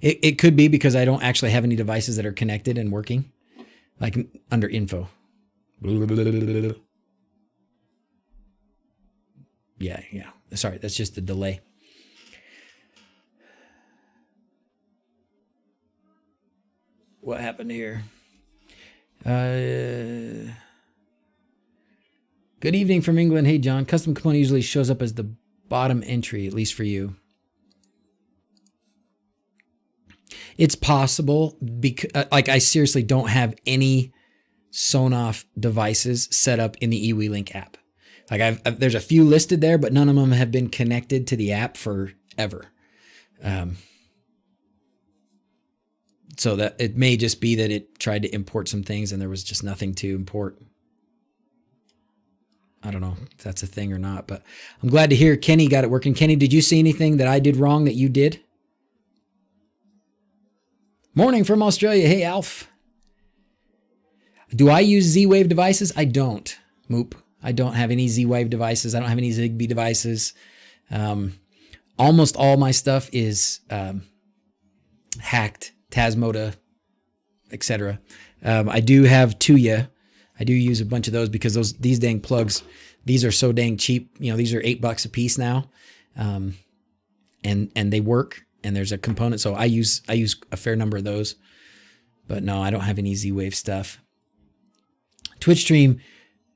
It could be because I don't actually have any devices that are connected and working. Like under info. Yeah. Sorry, that's just the delay. What happened here? Good evening from England. Hey, John. Custom component usually shows up as the bottom entry, at least for you. It's possible because, like, I seriously don't have any Sonoff devices set up in the eWeLink app. Like, there's a few listed there, but none of them have been connected to the app forever. So that it may just be that it tried to import some things and there was just nothing to import. I don't know if that's a thing or not, but I'm glad to hear Kenny got it working. Kenny, did you see anything that I did wrong that you did? Morning from Australia. Hey, Alf. Do I use Z-Wave devices? I don't. Moop. I don't have any Z-Wave devices. I don't have any Zigbee devices. Almost all my stuff is hacked, Tasmota, etc. I do have Tuya. I do use a bunch of those because these dang plugs, these are so dang cheap. You know, these are $8 a piece now, and they work. And there's a component, so I use a fair number of those. But no, I don't have any Z-Wave stuff. Twitch stream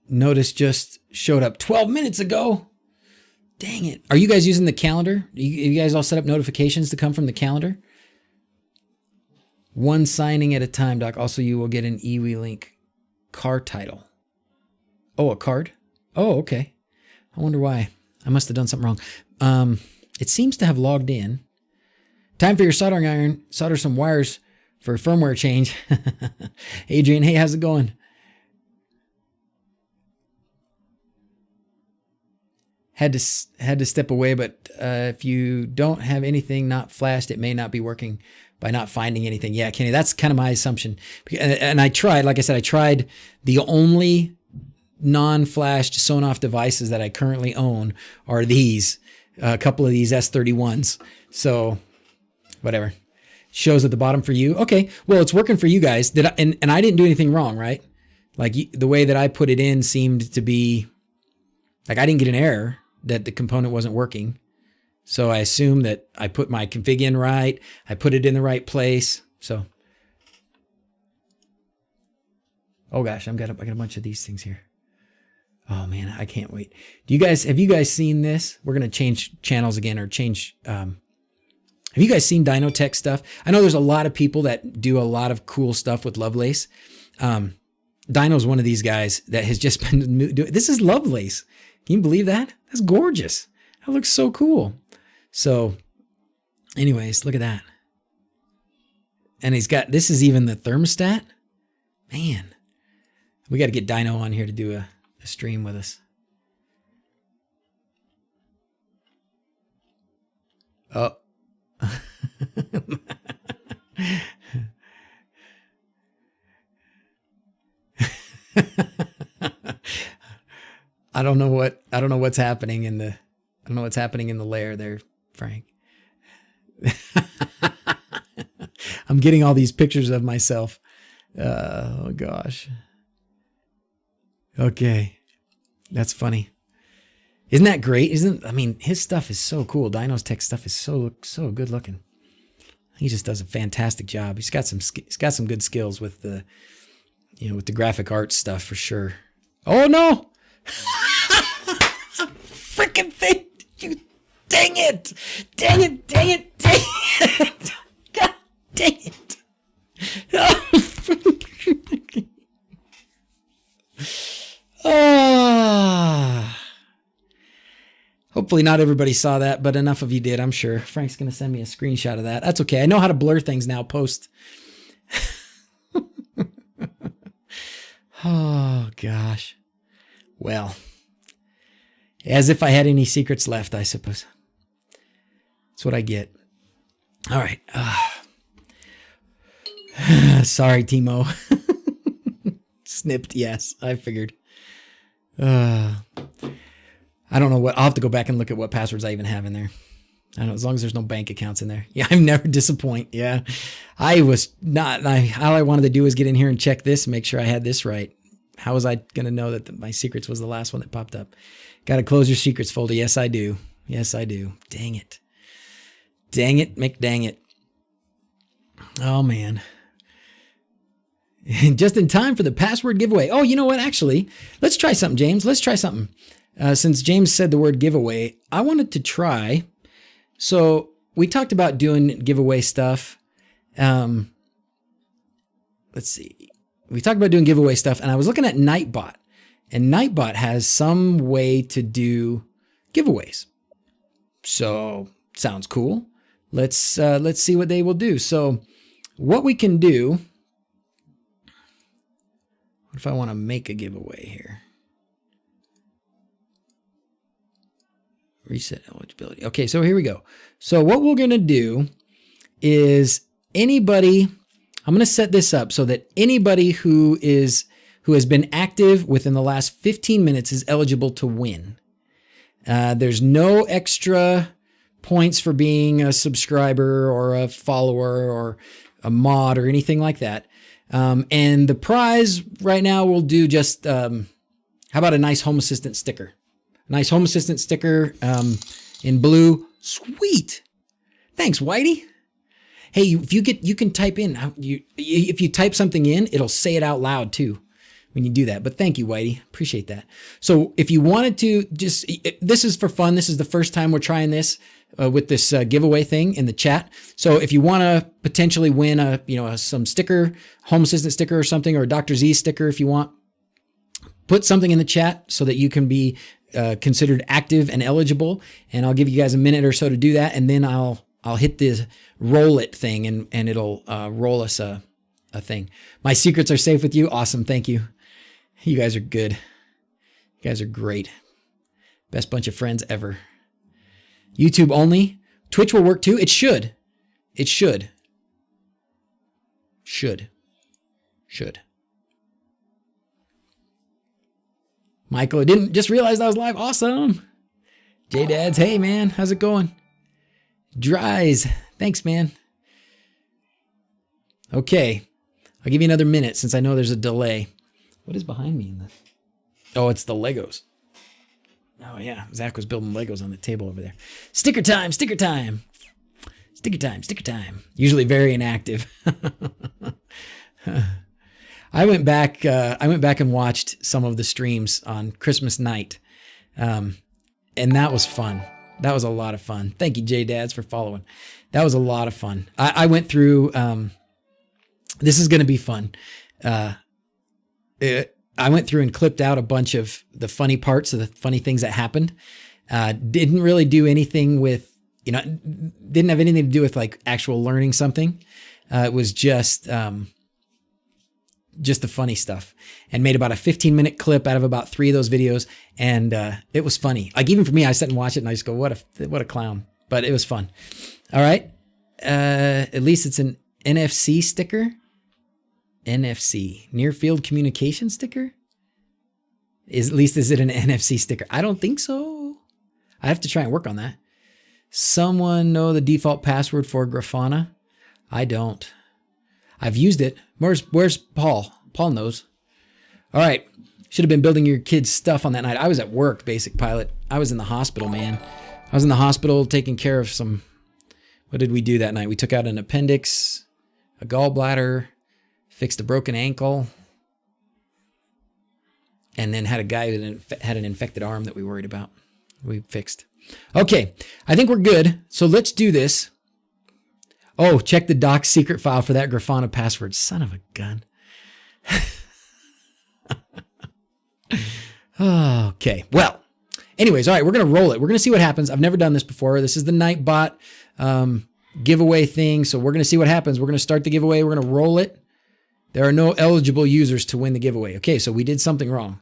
notice just showed up 12 minutes ago. Dang it. Are you guys using the calendar? You guys all set up notifications to come from the calendar? One signing at a time, Doc. Also, you will get an eWeLink card title. Oh, a card? Oh, okay. I wonder why. I must have done something wrong. It seems to have logged in. Time for your soldering iron. Solder some wires for a firmware change. Adrian, hey, how's it going? Had to step away, but if you don't have anything not flashed, it may not be working by not finding anything. Yeah, Kenny, that's kind of my assumption. And I tried, like I said, I tried the only non-flashed Sonoff devices that I currently own are these, a couple of these S31s. So whatever. Shows at the bottom for you. Okay, well, it's working for you guys. And I didn't do anything wrong, right? Like the way that I put it in seemed to be, like I didn't get an error that the component wasn't working. So I assume that I put my config in right. I put it in the right place. So, oh gosh, I got a bunch of these things here. Oh man, I can't wait. Have you guys seen this? We're going to change channels again or change, have you guys seen Dynotech stuff? I know there's a lot of people that do a lot of cool stuff with Lovelace. Dino's one of these guys that has just been doing, this is Lovelace. Can you believe that? That's gorgeous. That looks so cool. So anyways, look at that. And he's got, this is even the thermostat. Man, we got to get Dino on here to do a stream with us. Oh. I don't know what's happening in the layer there, Frank. I'm getting all these pictures of myself. Oh gosh. Okay. That's funny. Isn't that great? I mean, his stuff is so cool. Dino's Tech stuff is so good looking. He just does a fantastic job. He's got some good skills with the, with the graphic art stuff for sure. Oh no! Freaking thing! You dang it! Dang it! Dang it! Dang it! God dang it! Hopefully not everybody saw that, but enough of you did, I'm sure. Frank's going to send me a screenshot of that. That's okay. I know how to blur things now post. Oh, gosh. Well, as if I had any secrets left, I suppose. That's what I get. All right. Sorry, Timo. Snipped, yes, I figured. I don't know I'll have to go back and look at what passwords I even have in there. I don't know, as long as there's no bank accounts in there. Yeah, I'm never disappoint. Yeah, I was not. All I wanted to do was get in here and check this and make sure I had this right. How was I going to know that my secrets was the last one that popped up? Got to close your secrets folder. Yes, I do. Yes, I do. Dang it. Dang it, McDang it. Oh, man. Just in time for the password giveaway. Oh, you know what? Actually, let's try something, James. Let's try something. Since James said the word giveaway, I wanted to try. So we talked about doing giveaway stuff. Let's see. We talked about doing giveaway stuff, and I was looking at Nightbot, and Nightbot has some way to do giveaways. So sounds cool. Let's see what they will do. So what we can do. What if I want to make a giveaway here? Reset eligibility. Okay, so here we go. So what we're going to do is anybody, I'm going to set this up so that anybody who is who has been active within the last 15 minutes is eligible to win. There's no extra points for being a subscriber or a follower or a mod or anything like that. And the prize right now we'll do just, how about a nice Home Assistant sticker? Nice Home Assistant sticker in blue. Sweet. Thanks, Whitey. Hey, if you can type in, if you type something in, it'll say it out loud too when you do that. But thank you, Whitey. Appreciate that. So if you wanted to this is for fun. This is the first time we're trying this with this giveaway thing in the chat. So if you want to potentially win some sticker, Home Assistant sticker or something, or a DrZzs sticker if you want, put something in the chat so that you can be considered active and eligible. And I'll give you guys a minute or so to do that. And then I'll hit the roll it thing and it'll roll us a thing. My secrets are safe with you. Awesome. Thank you. You guys are good. You guys are great. Best bunch of friends ever. YouTube only. Twitch will work too. It should. It should. Should. Michael, I didn't just realize I was live. Awesome. Dads, hey man, how's it going? DrZzs, thanks man. Okay, I'll give you another minute since I know there's a delay. What is behind me? Oh, it's the Legos. Oh yeah, Zach was building Legos on the table over there. Sticker time, sticker time. Sticker time, sticker time. Usually very inactive. I went back and watched some of the streams on Christmas night. And that was fun. That was a lot of fun. Thank you, Dads, for following. That was a lot of fun. I went through, this is going to be fun. I went through and clipped out a bunch of the funny parts of the funny things that happened. Didn't really do anything with, didn't have anything to do with like actual learning something. It was just the funny stuff, and made about a 15-minute clip out of about 3 of those videos. And it was funny. Like even for me, I sit and watch it and I just go, what a clown, but it was fun. All right. At least it's an NFC sticker. NFC, near field communication sticker. Is it an NFC sticker? I don't think so. I have to try and work on that. Someone know the default password for Grafana? I don't. I've used it. Where's Paul? Paul knows. All right. Should have been building your kids' stuff on that night. I was at work, Basic Pilot. I was in the hospital, man. I was in the hospital taking care of some... What did we do that night? We took out an appendix, a gallbladder, fixed a broken ankle, and then had a guy who had an infected arm that we worried about. We fixed. Okay. I think we're good. So let's do this. Oh, check the doc's secret file for that Grafana password. Son of a gun. Okay. Well, anyways, all right, we're going to roll it. We're going to see what happens. I've never done this before. This is the Nightbot giveaway thing. So we're going to see what happens. We're going to start the giveaway. We're going to roll it. There are no eligible users to win the giveaway. Okay, so we did something wrong.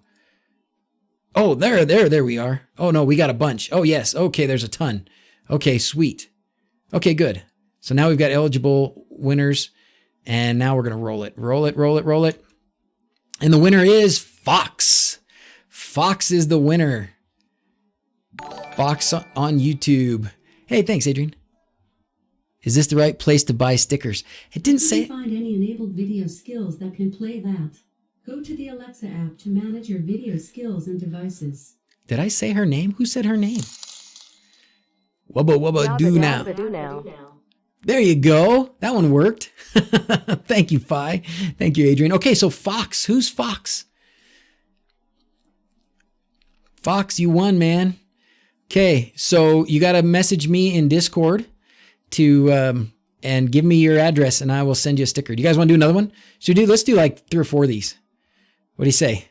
Oh, there we are. Oh, no, we got a bunch. Oh, yes. Okay, there's a ton. Okay, sweet. Okay, good. So now we've got eligible winners, and now we're going to roll it. Roll it. And the winner is Fox. Fox is the winner. Fox on YouTube. Hey, thanks, Adrian. Is this the right place to buy stickers? It didn't say. If you find any enabled video skills that can play that, go to the Alexa app to manage your video skills and devices. Did I say her name? Who said her name? Wubba do now. There you go. That one worked. Thank you, Fi. Thank you, Adrian. Okay, so Fox. Who's Fox? Fox, you won, man. Okay, so you got to message me in Discord to and give me your address, and I will send you a sticker. Do you guys want to do another one? Let's do like 3 or 4 of these. What do you say?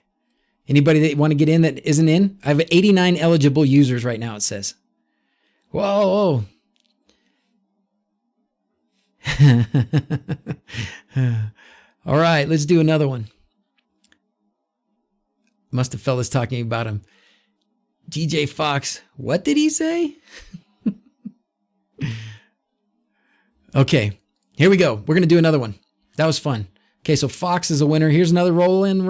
Anybody that want to get in that isn't in? I have 89 eligible users right now, it says. Whoa. All right, let's do another one. Must have fellas talking about him. DJ Fox, what did he say? Okay, here we go. We're going to do another one. That was fun. Okay, so Fox is a winner. Here's another rolling.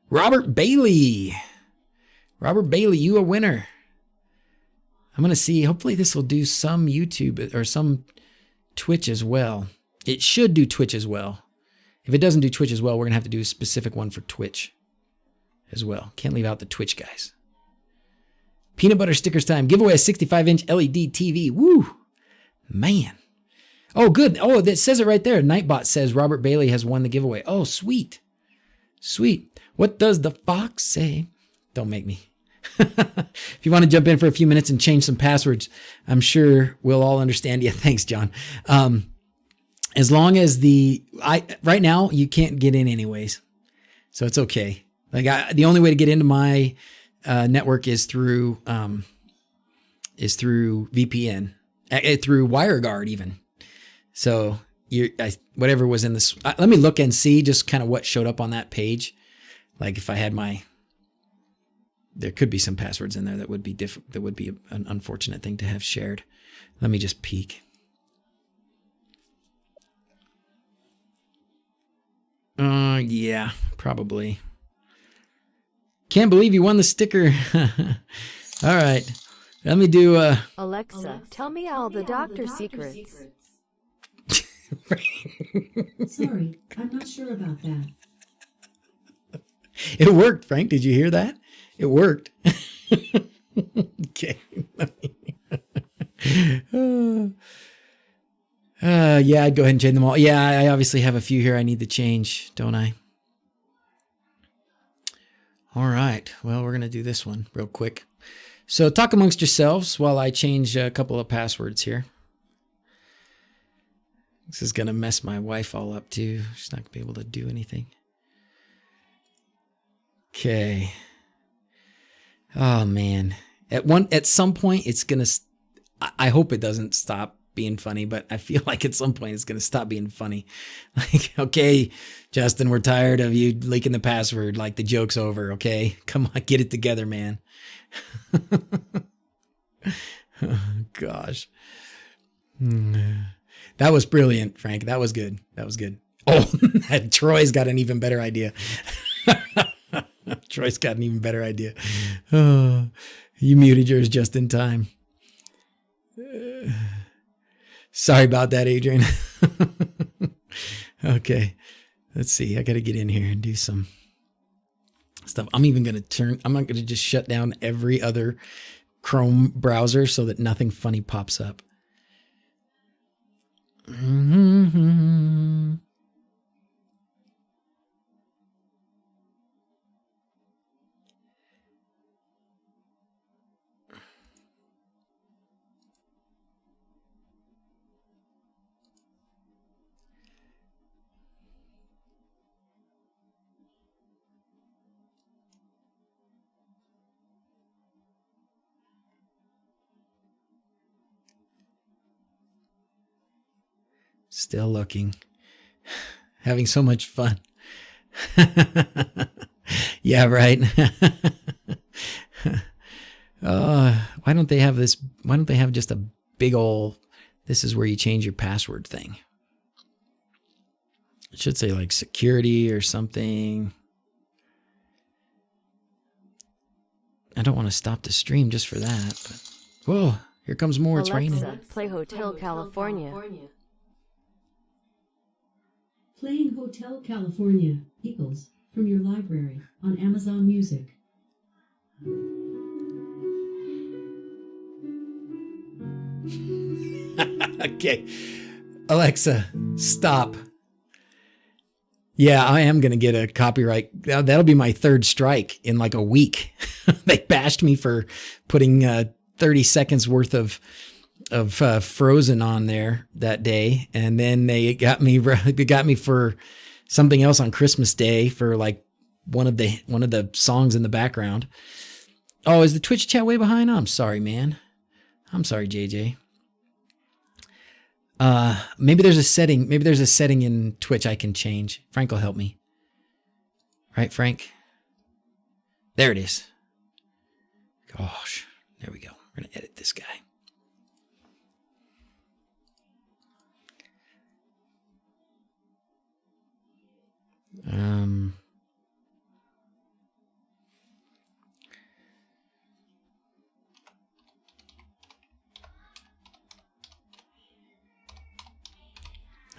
Robert Bailey. Robert Bailey, you a winner. I'm going to see. Hopefully this will do some YouTube or some Twitch as well. It should do Twitch as well. If it doesn't do Twitch as well, we're going to have to do a specific one for Twitch as well. Can't leave out the Twitch guys. Peanut butter stickers time. Giveaway a 65-inch LED TV. Woo! Man. Oh, good. Oh, it says it right there. Nightbot says Robert Bailey has won the giveaway. Oh, sweet. Sweet. What does the fox say? Don't make me. If you want to jump in for a few minutes and change some passwords, I'm sure we'll all understand. Yeah, thanks, John. As long as right now you can't get in anyways, so it's okay. Like the only way to get into my network is through VPN, through WireGuard even. So whatever was in this, let me look and see just kind of what showed up on that page. Like if I had there could be some passwords in there that would be that would be an unfortunate thing to have shared. Let me just peek. Yeah, probably. Can't believe you won the sticker. All right. Let me do Alexa, tell me all the doctor secrets. Sorry, I'm not sure about that. It worked, Frank. Did you hear that? It worked. Okay. Yeah, I'd go ahead and change them all. Yeah, I obviously have a few here I need to change, don't I? All right. Well, we're going to do this one real quick. So talk amongst yourselves while I change a couple of passwords here. This is going to mess my wife all up too. She's not going to be able to do anything. Okay. Oh man. At some point it's going to, I hope it doesn't stop being funny, but I feel like at some point it's going to stop being funny. Like, okay, Justin, we're tired of you leaking the password. Like the joke's over. Okay. Come on, get it together, man. Oh, gosh. That was brilliant, Frank. That was good. That was good. Oh, Troy's got an even better idea. Troy's got an even better idea. Oh, you muted yours just in time. Sorry about that, Adrian. Okay. Let's see. I got to get in here and do some stuff. I'm not going to just shut down every other Chrome browser so that nothing funny pops up. Mm-hmm. Still looking. Having so much fun. Yeah, right. Why don't they have this? Why don't they have just a big old, this is where you change your password thing? It should say like security or something. I don't want to stop the stream just for that. But, whoa, here comes more. It's Alexa, raining. play Hotel California. Playing Hotel California equals from your library on Amazon Music. Okay. Alexa, stop. Yeah, I am going to get a copyright. That'll be my third strike in like a week. They bashed me for putting 30 seconds worth of Frozen on there that day, and then they got me for something else on Christmas Day for like one of the songs in the background. Oh, is the Twitch chat way behind? I'm sorry, man. I'm sorry, JJ. Maybe there's a setting. Maybe there's a setting in Twitch I can change. Frank will help me. Right, Frank? There it is. Gosh, there we go. We're gonna edit this guy. There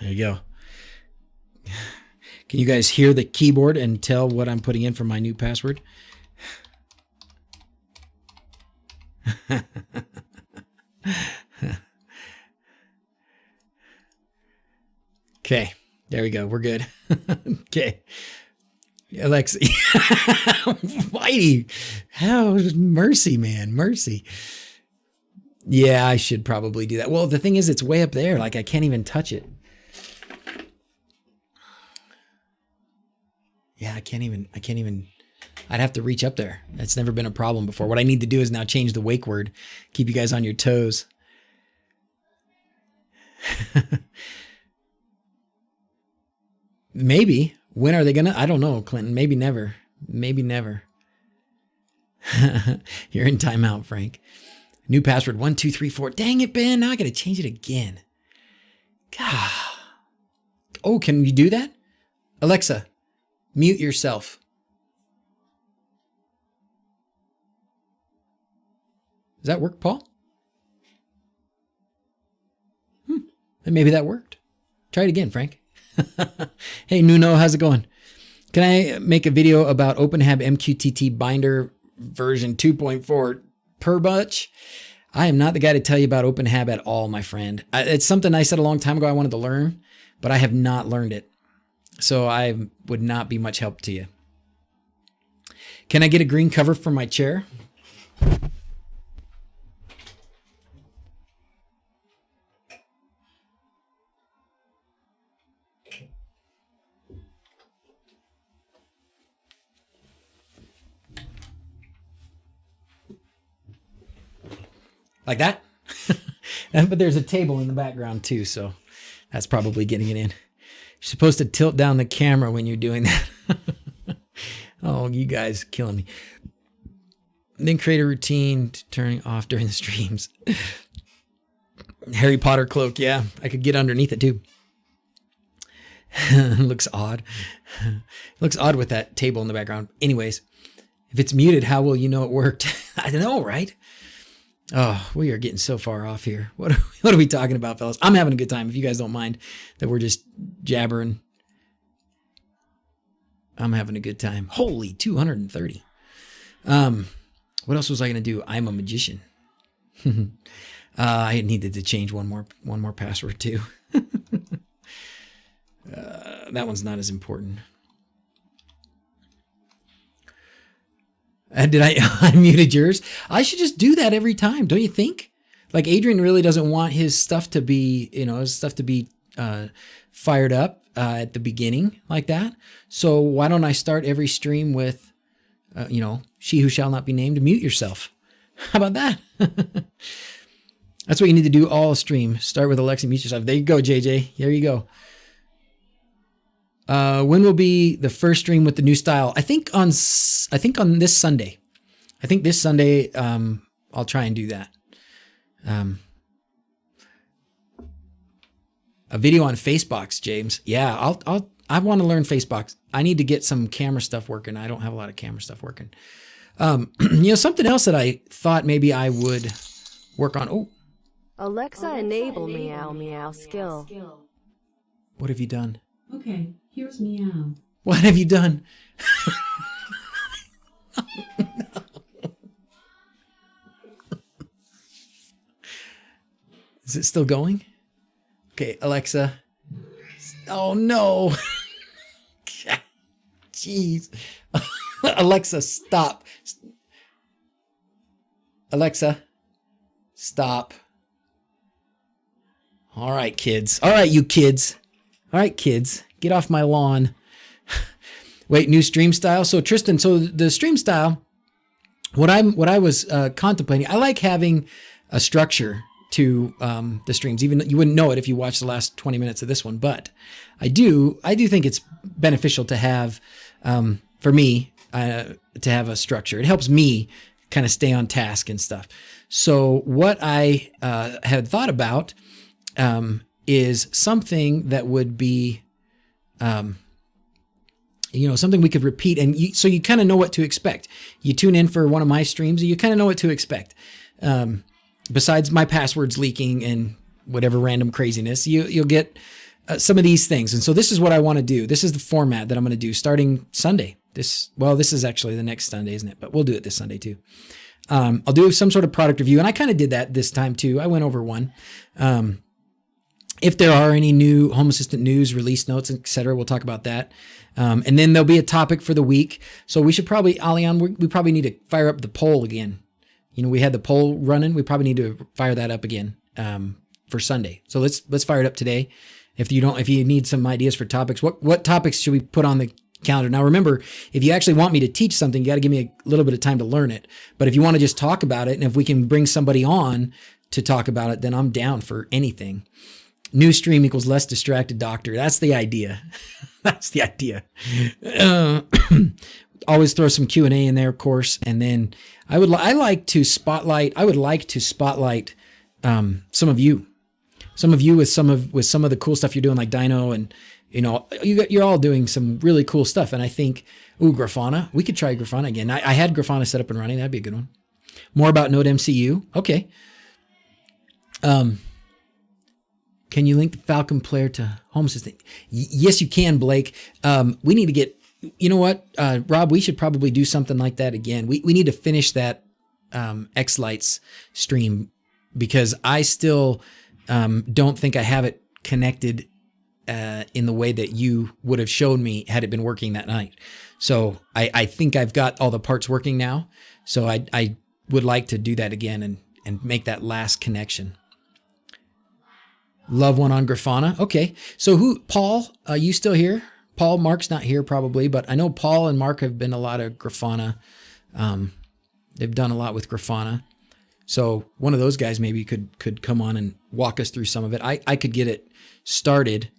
you go. Can you guys hear the keyboard and tell what I'm putting in for my new password? Okay, there we go. We're good. Okay. Alexa. Whitey. How mercy, man. Mercy. Yeah, I should probably do that. Well, the thing is, it's way up there. Like, I can't even touch it. Yeah, I can't even, I'd have to reach up there. That's never been a problem before. What I need to do is now change the wake word. Keep you guys on your toes. Maybe. When are they gonna? I don't know, Clinton. Maybe never. Maybe never. You're in timeout, Frank. New password 1234. Dang it, Ben. Now I gotta change it again. God. Oh, can we do that? Alexa, mute yourself. Does that work, Paul? Then maybe that worked. Try it again, Frank. Hey, Nuno, how's it going? Can I make a video about OpenHAB MQTT binder version 2.4 per bunch? I am not the guy to tell you about OpenHAB at all, my friend. It's something I said a long time ago I wanted to learn, but I have not learned it. So I would not be much help to you. Can I get a green cover for my chair? Like that? But there's a table in the background too, so that's probably getting it in. You're supposed to tilt down the camera when you're doing that. Oh, you guys killing me. Then create a routine turning off during the streams. Harry Potter cloak, yeah. I could get underneath it too. Looks odd. Looks odd with that table in the background. Anyways, if it's muted, how will you know it worked? I don't know, right? Oh, we are getting so far off here. What are we talking about, fellas? I'm having a good time. If you guys don't mind that we're just jabbering. I'm having a good time. Holy 230. What else was I going to do? I'm a magician. I needed to change one more password too. That one's not as important. Did I unmuted yours? I should just do that every time, don't you think? Like Adrian really doesn't want his stuff to be, fired up at the beginning like that. So why don't I start every stream with, she who shall not be named, mute yourself. How about that? That's what you need to do all stream. Start with Alexa, mute yourself. There you go, JJ. There you go. When will be the first stream with the new style? I think on this Sunday. I think this Sunday, I'll try and do that. A video on Facebox, James. Yeah, I want to learn Facebox. I need to get some camera stuff working. I don't have a lot of camera stuff working. Something else that I thought maybe I would work on. Oh, Alexa, enable meow meow skill. What have you done? Okay, here's meow. What have you done? Is it still going? Okay, Alexa. Oh no. Jeez. Alexa, stop. Alexa, stop. All right, kids. All right, you kids. All right, kids, get off my lawn. Wait, new stream style. So Tristan, the stream style, what I was contemplating, I like having a structure to the streams. Even you wouldn't know it if you watched the last 20 minutes of this one, but I do think it's beneficial to have, for me, to have a structure. It helps me kind of stay on task and stuff. So what I had thought about is something that would be something we could repeat. And so you kind of know what to expect. You tune in for one of my streams and you kind of know what to expect. Besides my passwords leaking and whatever random craziness, you'll get some of these things. And so this is what I want to do. This is the format that I'm going to do starting Sunday. This is actually the next Sunday, isn't it? But we'll do it this Sunday too. I'll do some sort of product review. And I kind of did that this time too. I went over one. If there are any new Home Assistant news, release notes, etc., we'll talk about that. And then there'll be a topic for the week. So we should probably, Alian, we probably need to fire up the poll again. We had the poll running. We probably need to fire that up again for Sunday. So let's fire it up today. If you need some ideas for topics, what topics should we put on the calendar? Now, remember, if you actually want me to teach something, you got to give me a little bit of time to learn it. But if you want to just talk about it, and if we can bring somebody on to talk about it, then I'm down for anything. New stream equals less distracted doctor. That's the idea. That's the idea. Always throw some Q&A in there, of course. And then I would like to spotlight some of you with some of the cool stuff you're doing, like Dino, and you're all doing some really cool stuff. And I think, Grafana, we could try Grafana again. I had Grafana set up and running. That'd be a good one. More about Node MCU. Okay. Can you link the Falcon player to Home Assistant? Yes, you can, Blake. We need to get, Rob, we should probably do something like that again. We need to finish that X-Lights stream, because I still don't think I have it connected in the way that you would have shown me had it been working that night. So I think I've got all the parts working now. So I would like to do that again and make that last connection. Love one on Grafana. Okay. So Paul, you still here? Paul, Mark's not here probably, but I know Paul and Mark have been a lot of Grafana. They've done a lot with Grafana. So one of those guys maybe could come on and walk us through some of it. I could get it started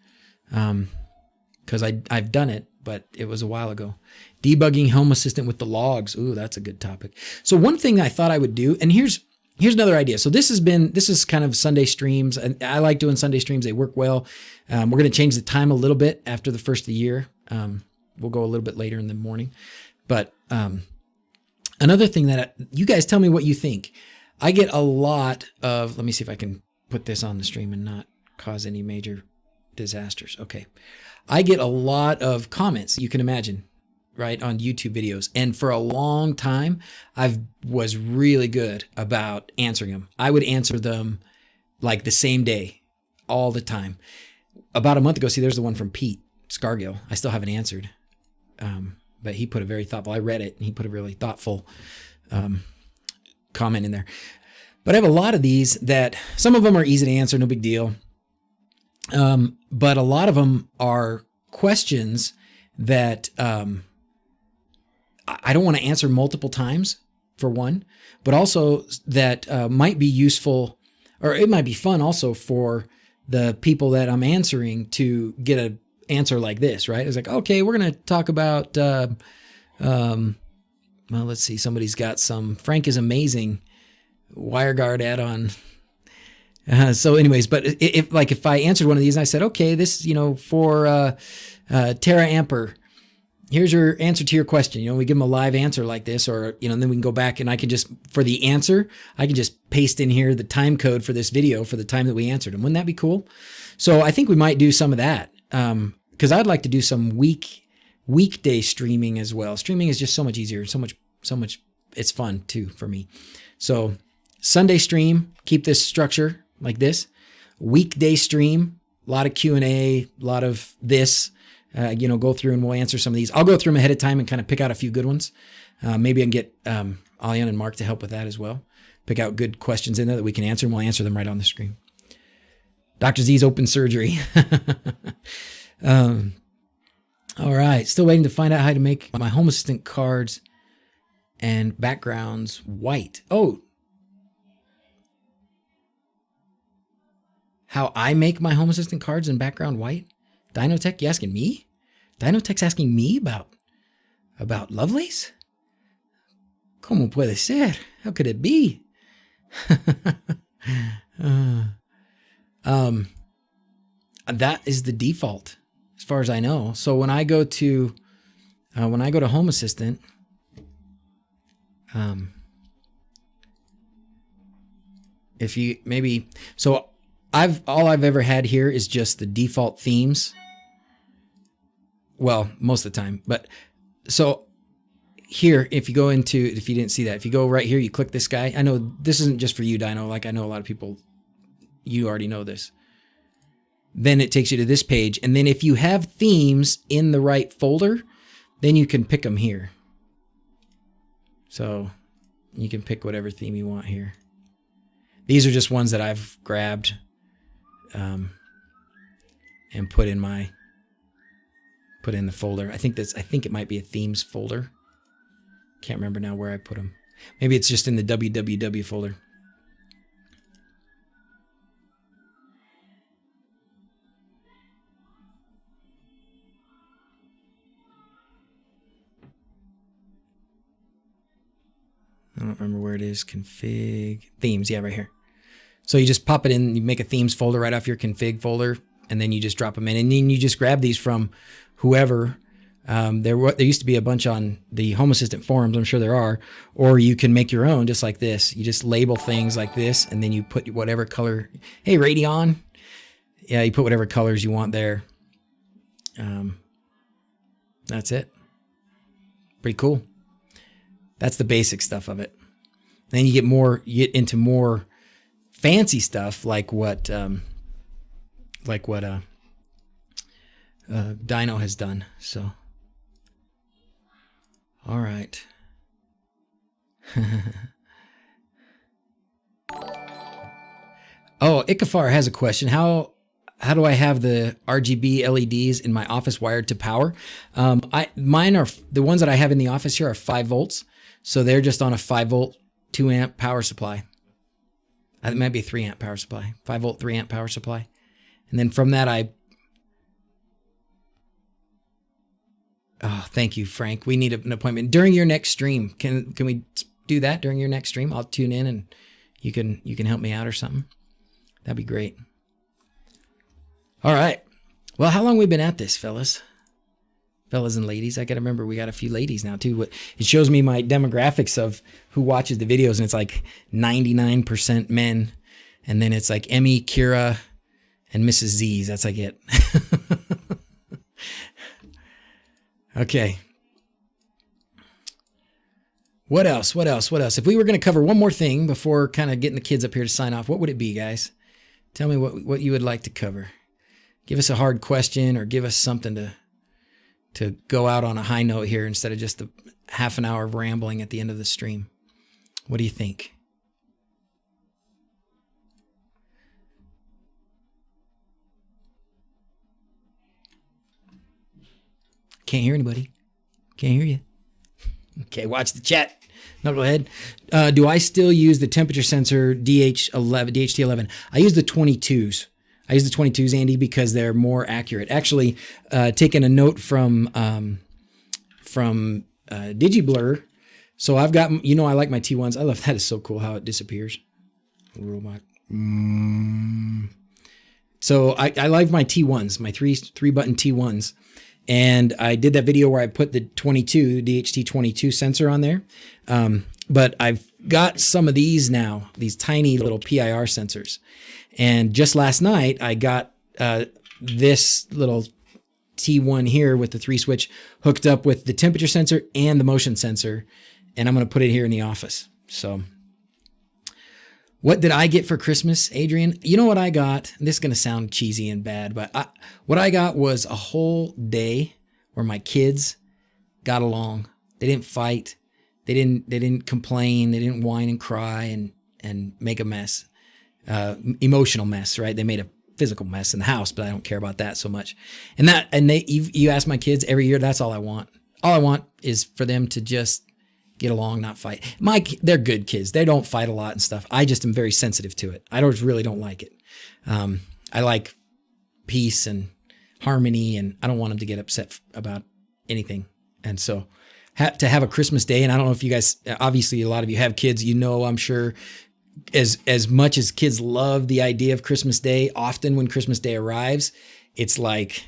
because I've done it, but it was a while ago. Debugging Home Assistant with the logs. Ooh, that's a good topic. So one thing I thought I would do, and here's another idea. So this is kind of Sunday streams, and I like doing Sunday streams. They work well. We're going to change the time a little bit after the first of the year. We'll go a little bit later in the morning. But another thing that you guys tell me what you think. I get a lot of, let me see if I can put this on the stream and not cause any major disasters. Okay. I get a lot of comments, you can imagine, right, on YouTube videos. And for a long time, I was really good about answering them. I would answer them like the same day, all the time. About a month ago, there's the one from Pete Scargill. I still haven't answered, but he put a very thoughtful, I read it, and he put a really thoughtful comment in there. But I have a lot of these that some of them are easy to answer, no big deal. But a lot of them are questions that I don't want to answer multiple times, for one, but also that might be useful, or it might be fun also for the people that I'm answering to get an answer like this, right? It's like, okay, we're going to talk about, well, let's see, somebody's got some Frenck is amazing WireGuard add-on. So anyways, but if I answered one of these and I said, okay, this, for Tera Amper, here's your answer to your question. We give them a live answer like this, or, and then we can go back and I can just, for the answer, I can just paste in here the time code for this video for the time that we answered them. Wouldn't that be cool? So I think we might do some of that. Cause I'd like to do some weekday streaming as well. Streaming is just so much easier. So much, it's fun too for me. So Sunday stream, keep this structure like this. Weekday stream, a lot of Q&A, a lot of this, go through and we'll answer some of these. I'll go through them ahead of time and kind of pick out a few good ones. Maybe I can get Alian and Mark to help with that as well. Pick out good questions in there that we can answer, and we'll answer them right on the screen. DrZzs open surgery. All right, still waiting to find out how to make my Home Assistant cards and backgrounds white. Oh, how I make my Home Assistant cards and background white? Dinotech, you asking me? Dinotech's asking me about Lovelace? ¿Cómo puede ser? How could it be? That is the default as far as I know. So when I go to When I go to Home Assistant, if you maybe, so all I've ever had here is just the default themes. Well, most of the time, but so here, if you didn't see that, if you go right here, you click this guy. I know this isn't just for you, Dino. Like I know a lot of people, you already know this. Then it takes you to this page. And then if you have themes in the right folder, then you can pick them here. So you can pick whatever theme you want here. These are just ones that I've grabbed and put in the folder. I think it might be a themes folder. Can't remember now where I put them. Maybe it's just in the www folder. I don't remember where it is. Config themes. Yeah, right here. So you just pop it in, you make a themes folder right off your config folder, and then you just drop them in. And then you just grab these from whoever. There used to be a bunch on the Home Assistant forums. I'm sure there are. Or you can make your own just like this. You just label things like this, and then you put whatever color. Hey, Radeon. Yeah, you put whatever colors you want there. That's it. Pretty cool. That's the basic stuff of it. Then you get into more fancy stuff like what Dino has done. So, all right. Oh, Ikafar has a question. How do I have the RGB LEDs in my office wired to power? Mine are the ones that I have in the office here are 5 volts. So they're just on a 5 volt, 2 amp power supply. It might be a 3 amp power supply, 5 volt, 3 amp power supply. And then from that, oh, thank you, Frank. We need an appointment during your next stream. Can we do that during your next stream? I'll tune in and you can help me out or something. That'd be great. All right. Well, how long we been at this, fellas and ladies? I got to remember we got a few ladies now too. It shows me my demographics of who watches the videos, and it's like 99% men. And then it's like Emmy, Kira, and Mrs. Z's. That's like it. Okay. What else? If we were going to cover one more thing before kind of getting the kids up here to sign off, what would it be, guys? Tell me what you would like to cover. Give us a hard question or give us something to go out on a high note here instead of just a half an hour of rambling at the end of the stream. What do you think? Can't hear anybody. Can't hear you. Okay, watch the chat. Knucklehead. Do I still use the temperature sensor DHT11? I use the 22s. I use the 22s, Andy, because they're more accurate. Actually, taking a note from DigiBlur. So I've got, I like my T1s. I love that. It's so cool how it disappears. Robot. So I like my T1s, my three button T1s. And I did that video where I put the DHT22 sensor on there. But I've got some of these now, these tiny little PIR sensors. And just last night, I got this little T1 here with the 3 switch hooked up with the temperature sensor and the motion sensor. And I'm going to put it here in the office. So what did I get for Christmas, Adrian? You know what I got? This is going to sound cheesy and bad, but what I got was a whole day where my kids got along. They didn't fight. They didn't complain. They didn't whine and cry and make a mess. Emotional mess, right? They made a physical mess in the house, but I don't care about that so much. You ask my kids every year, that's all I want. All I want is for them to just get along, not fight. They're good kids. They don't fight a lot and stuff. I just am very sensitive to it. I really don't like it. I like peace and harmony, and I don't want them to get upset about anything. And so to have a Christmas day, and I don't know if you guys, obviously a lot of you have kids, I'm sure as much as kids love the idea of Christmas Day, often when Christmas Day arrives, it's like,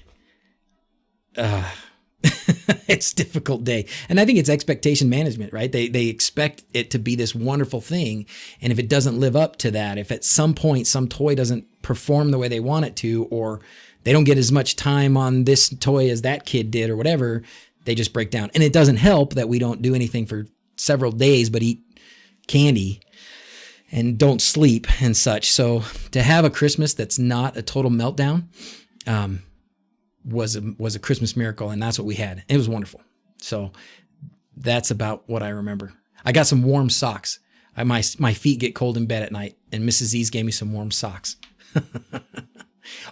It's a difficult day. And I think it's expectation management, right? They expect it to be this wonderful thing. And if it doesn't live up to that, if at some point some toy doesn't perform the way they want it to, or they don't get as much time on this toy as that kid did or whatever, they just break down. And it doesn't help that we don't do anything for several days but eat candy and don't sleep and such. So to have a Christmas that's not a total meltdown was a Christmas miracle, and that's what we had. It was wonderful. So that's about what I remember. I got some warm socks. My feet get cold in bed at night, and Mrs. Z's gave me some warm socks.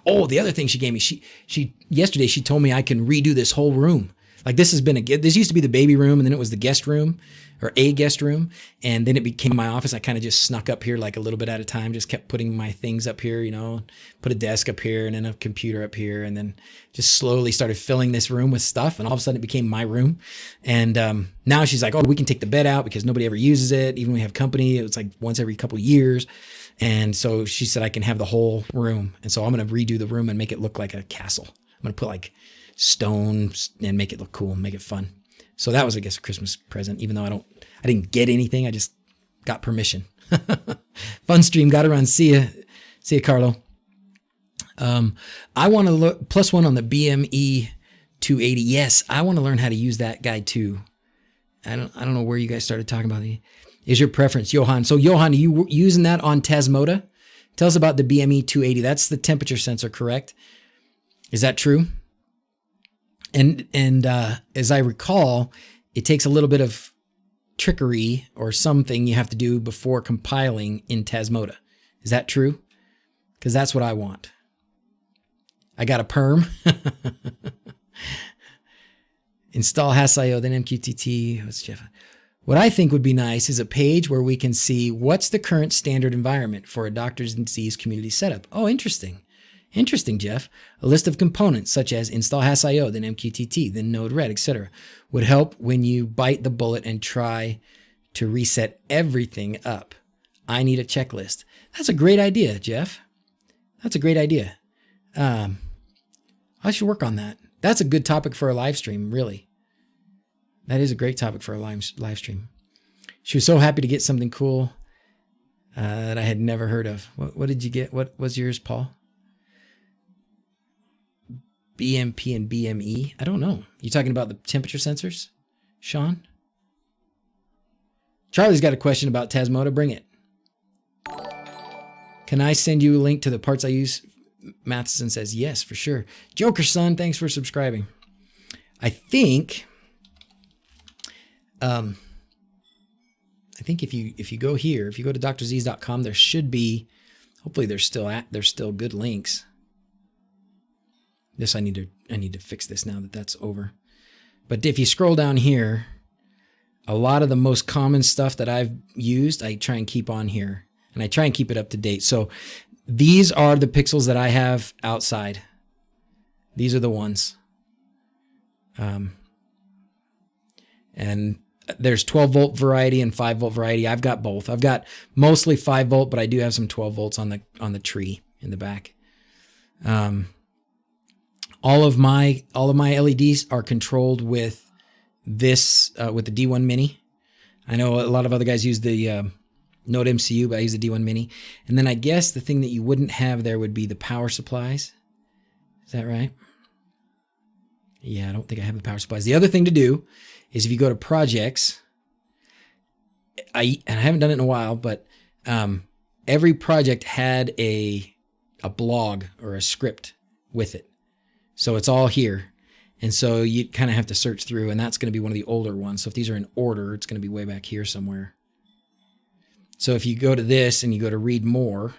Oh, the other thing she gave me, she yesterday she told me I can redo this whole room. Like this used to be the baby room, and then it was the guest room, or a guest room, and then it became my office. I kind of just snuck up here like a little bit at a time, just kept putting my things up here, put a desk up here and then a computer up here, and then just slowly started filling this room with stuff, and all of a sudden it became my room. And now she's like, oh, we can take the bed out because nobody ever uses it. Even when we have company, it's like once every couple of years. And so she said I can have the whole room. And so I'm going to redo the room and make it look like a castle. I'm going to put like stone and make it look cool and make it fun. So that was, I guess, a Christmas present, even though I didn't get anything. I just got permission. Fun stream. Got to run. See ya, Carlo. I want to look +1 on the BME 280. Yes, I want to learn how to use that guy too. I don't know where you guys started talking about it. Is your preference, Johan? So Johan, are you using that on Tasmota? Tell us about the BME 280. That's the temperature sensor, correct? Is that true? And as I recall, it takes a little bit of trickery or something you have to do before compiling in Tasmota. Is that true? Because that's what I want. I got a perm. Install Hass.io, then MQTT. What's Jeff? What I think would be nice is a page where we can see what's the current standard environment for a DrZzs community setup. Oh, interesting. Interesting, Jeff. A list of components such as install Hass.io, then MQTT, then Node-RED, etc. would help when you bite the bullet and try to reset everything up. I need a checklist. That's a great idea, Jeff. That's a great idea. I should work on that. That's a good topic for a live stream, really. That is a great topic for a live stream. She was so happy to get something cool that I had never heard of. What did you get? What was yours, Paul? BMP and BME? I don't know. You talking about the temperature sensors, Sean? Charlie's got a question about Tasmota. Bring it. Can I send you a link to the parts I use? Matheson says yes, for sure. Joker son, thanks for subscribing. I think if you go here, if you go to DrZzs.com, there should be, hopefully there's still good links. This I need to fix this now that that's over. But if you scroll down here, a lot of the most common stuff that I've used, I try and keep on here, and I try and keep it up to date. So these are the pixels that I have outside. These are the ones. And there's 12 volt variety and 5 volt variety. I've got both. I've got mostly 5 volt, but I do have some 12 volts on the tree in the back. All of my LEDs are controlled with this with the D1 Mini. I know a lot of other guys use the Node MCU, but I use the D1 Mini. And then I guess the thing that you wouldn't have there would be the power supplies. Is that right? Yeah, I don't think I have the power supplies. The other thing to do is if you go to projects, and I haven't done it in a while, but every project had a blog or a script with it. So it's all here. And so you kind of have to search through, and that's going to be one of the older ones. So if these are in order, it's going to be way back here somewhere. So if you go to this and you go to read more,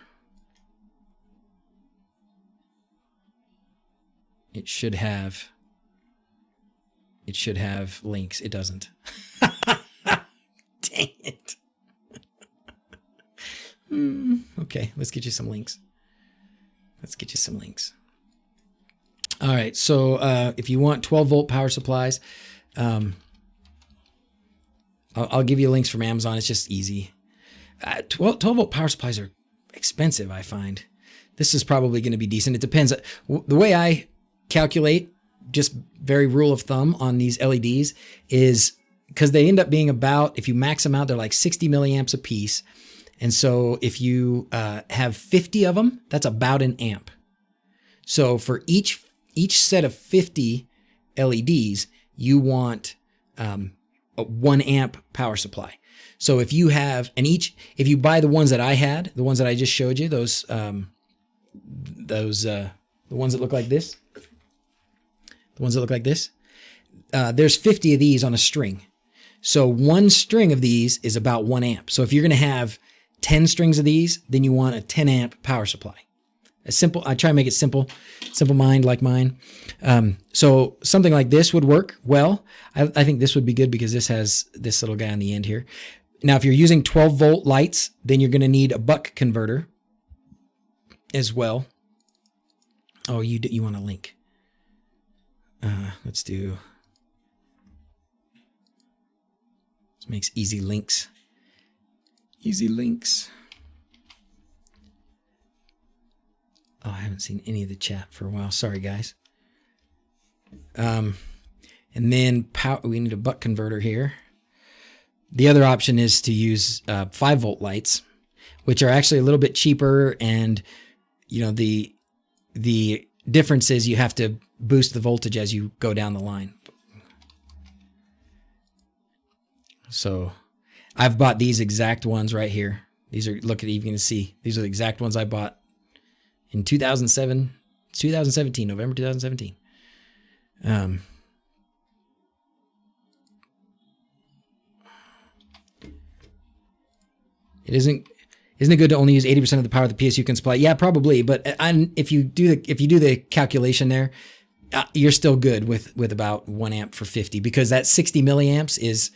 it should have links. It doesn't. Dang it. Okay, let's get you some links. All right, so if you want 12 volt power supplies, I'll give you links from Amazon. It's just easy. 12 volt power supplies are expensive, I find. This is probably going to be decent. It depends. The way I calculate just very rule of thumb on these LEDs is because they end up being about, if you max them out, they're like 60 milliamps a piece. And so if you have 50 of them, that's about an amp. So for each set of 50 LEDs, you want a 1 amp power supply. So if you have, if you buy the ones that I had, the ones that I just showed you, the ones that look like this, there's 50 of these on a string. So one string of these is about 1 amp. So if you're going to have 10 strings of these, then you want a 10 amp power supply. I try to make it simple mind like mine. So something like this would work well. I think this would be good because this has this little guy on the end here. Now, if you're using 12 volt lights, then you're going to need a buck converter as well. Oh, you want a link. Let's makes easy links. Easy links. Oh, I haven't seen any of the chat for a while. Sorry, guys. And then we need a buck converter here. The other option is to use 5 volt lights, which are actually a little bit cheaper. And, the difference is you have to boost the voltage as you go down the line. So I've bought these exact ones right here. These are, look at, you can see, these are the exact ones I bought in 2017, November 2017. Isn't it good to only use 80% of the power the PSU can supply? Yeah, probably. But if you do the calculation there, you're still good with about 1 amp for 50, because that 60 milliamps is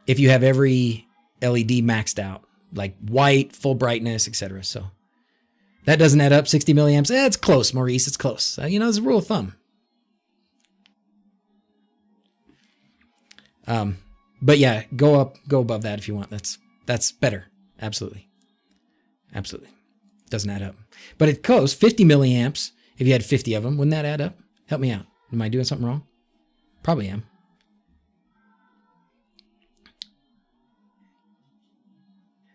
if you have every LED maxed out, like white, full brightness, etc. So that doesn't add up. 60 milliamps. It's close, Maurice. It's close. It's a rule of thumb. But yeah, go above that if you want. That's better. Absolutely. Doesn't add up. But it's close. 50 milliamps. If you had 50 of them, wouldn't that add up? Help me out. Am I doing something wrong? Probably am.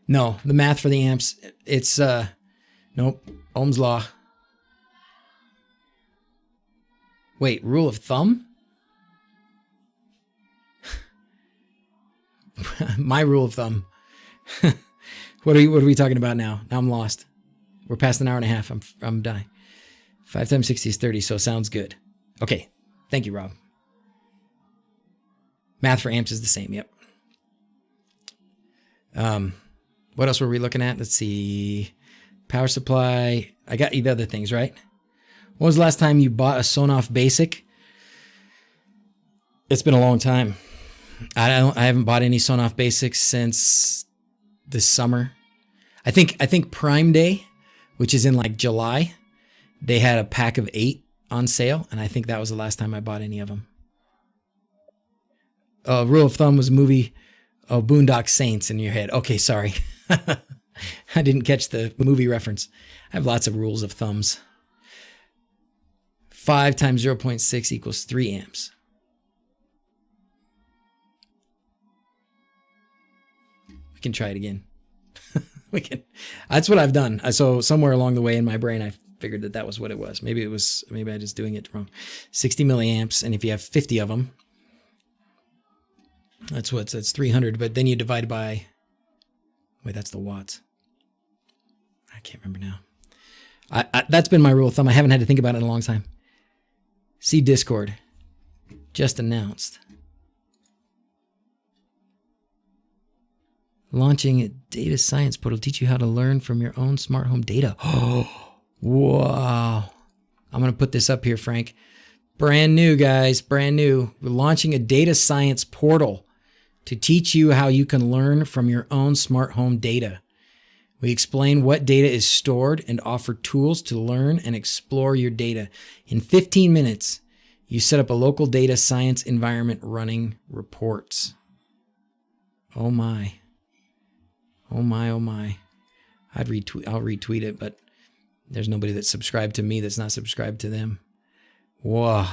No, the math for the amps, it's, nope, Ohm's law. Wait, rule of thumb? My rule of thumb. What are we talking about now? Now I'm lost. We're past an hour and a half. I'm dying. 5 times 60 is 30, so sounds good. Okay, thank you, Rob. Math for amps is the same, yep. What else were we looking at? Let's see. Power supply. I got you the other things, right? When was the last time you bought a Sonoff Basic? It's been a long time. I haven't bought any Sonoff Basics since this summer. I think Prime Day, which is in like July, they had a pack of 8 on sale, and I think that was the last time I bought any of them. Rule of thumb was a movie, Boondock Saints in your head. Okay, sorry. I didn't catch the movie reference. I have lots of rules of thumbs. 5 times 0.6 equals 3 amps. We can try it again. That's what I've done. So somewhere along the way in my brain, I figured that was what it was. Maybe I just doing it wrong. 60 milliamps. And if you have 50 of them, that's 300. But then you divide by, wait, that's the watts. I can't remember now. That's been my rule of thumb. I haven't had to think about it in a long time. See Discord. Just announced. Launching a data science portal to teach you how to learn from your own smart home data. Oh, wow. I'm going to put this up here, Frenck. Brand new, guys. Brand new. We're launching a data science portal to teach you how you can learn from your own smart home data. We explain what data is stored and offer tools to learn and explore your data. In 15 minutes, you set up a local data science environment running reports. Oh my. Oh my, oh my. I'll retweet it, but there's nobody that's subscribed to me that's not subscribed to them. Whoa.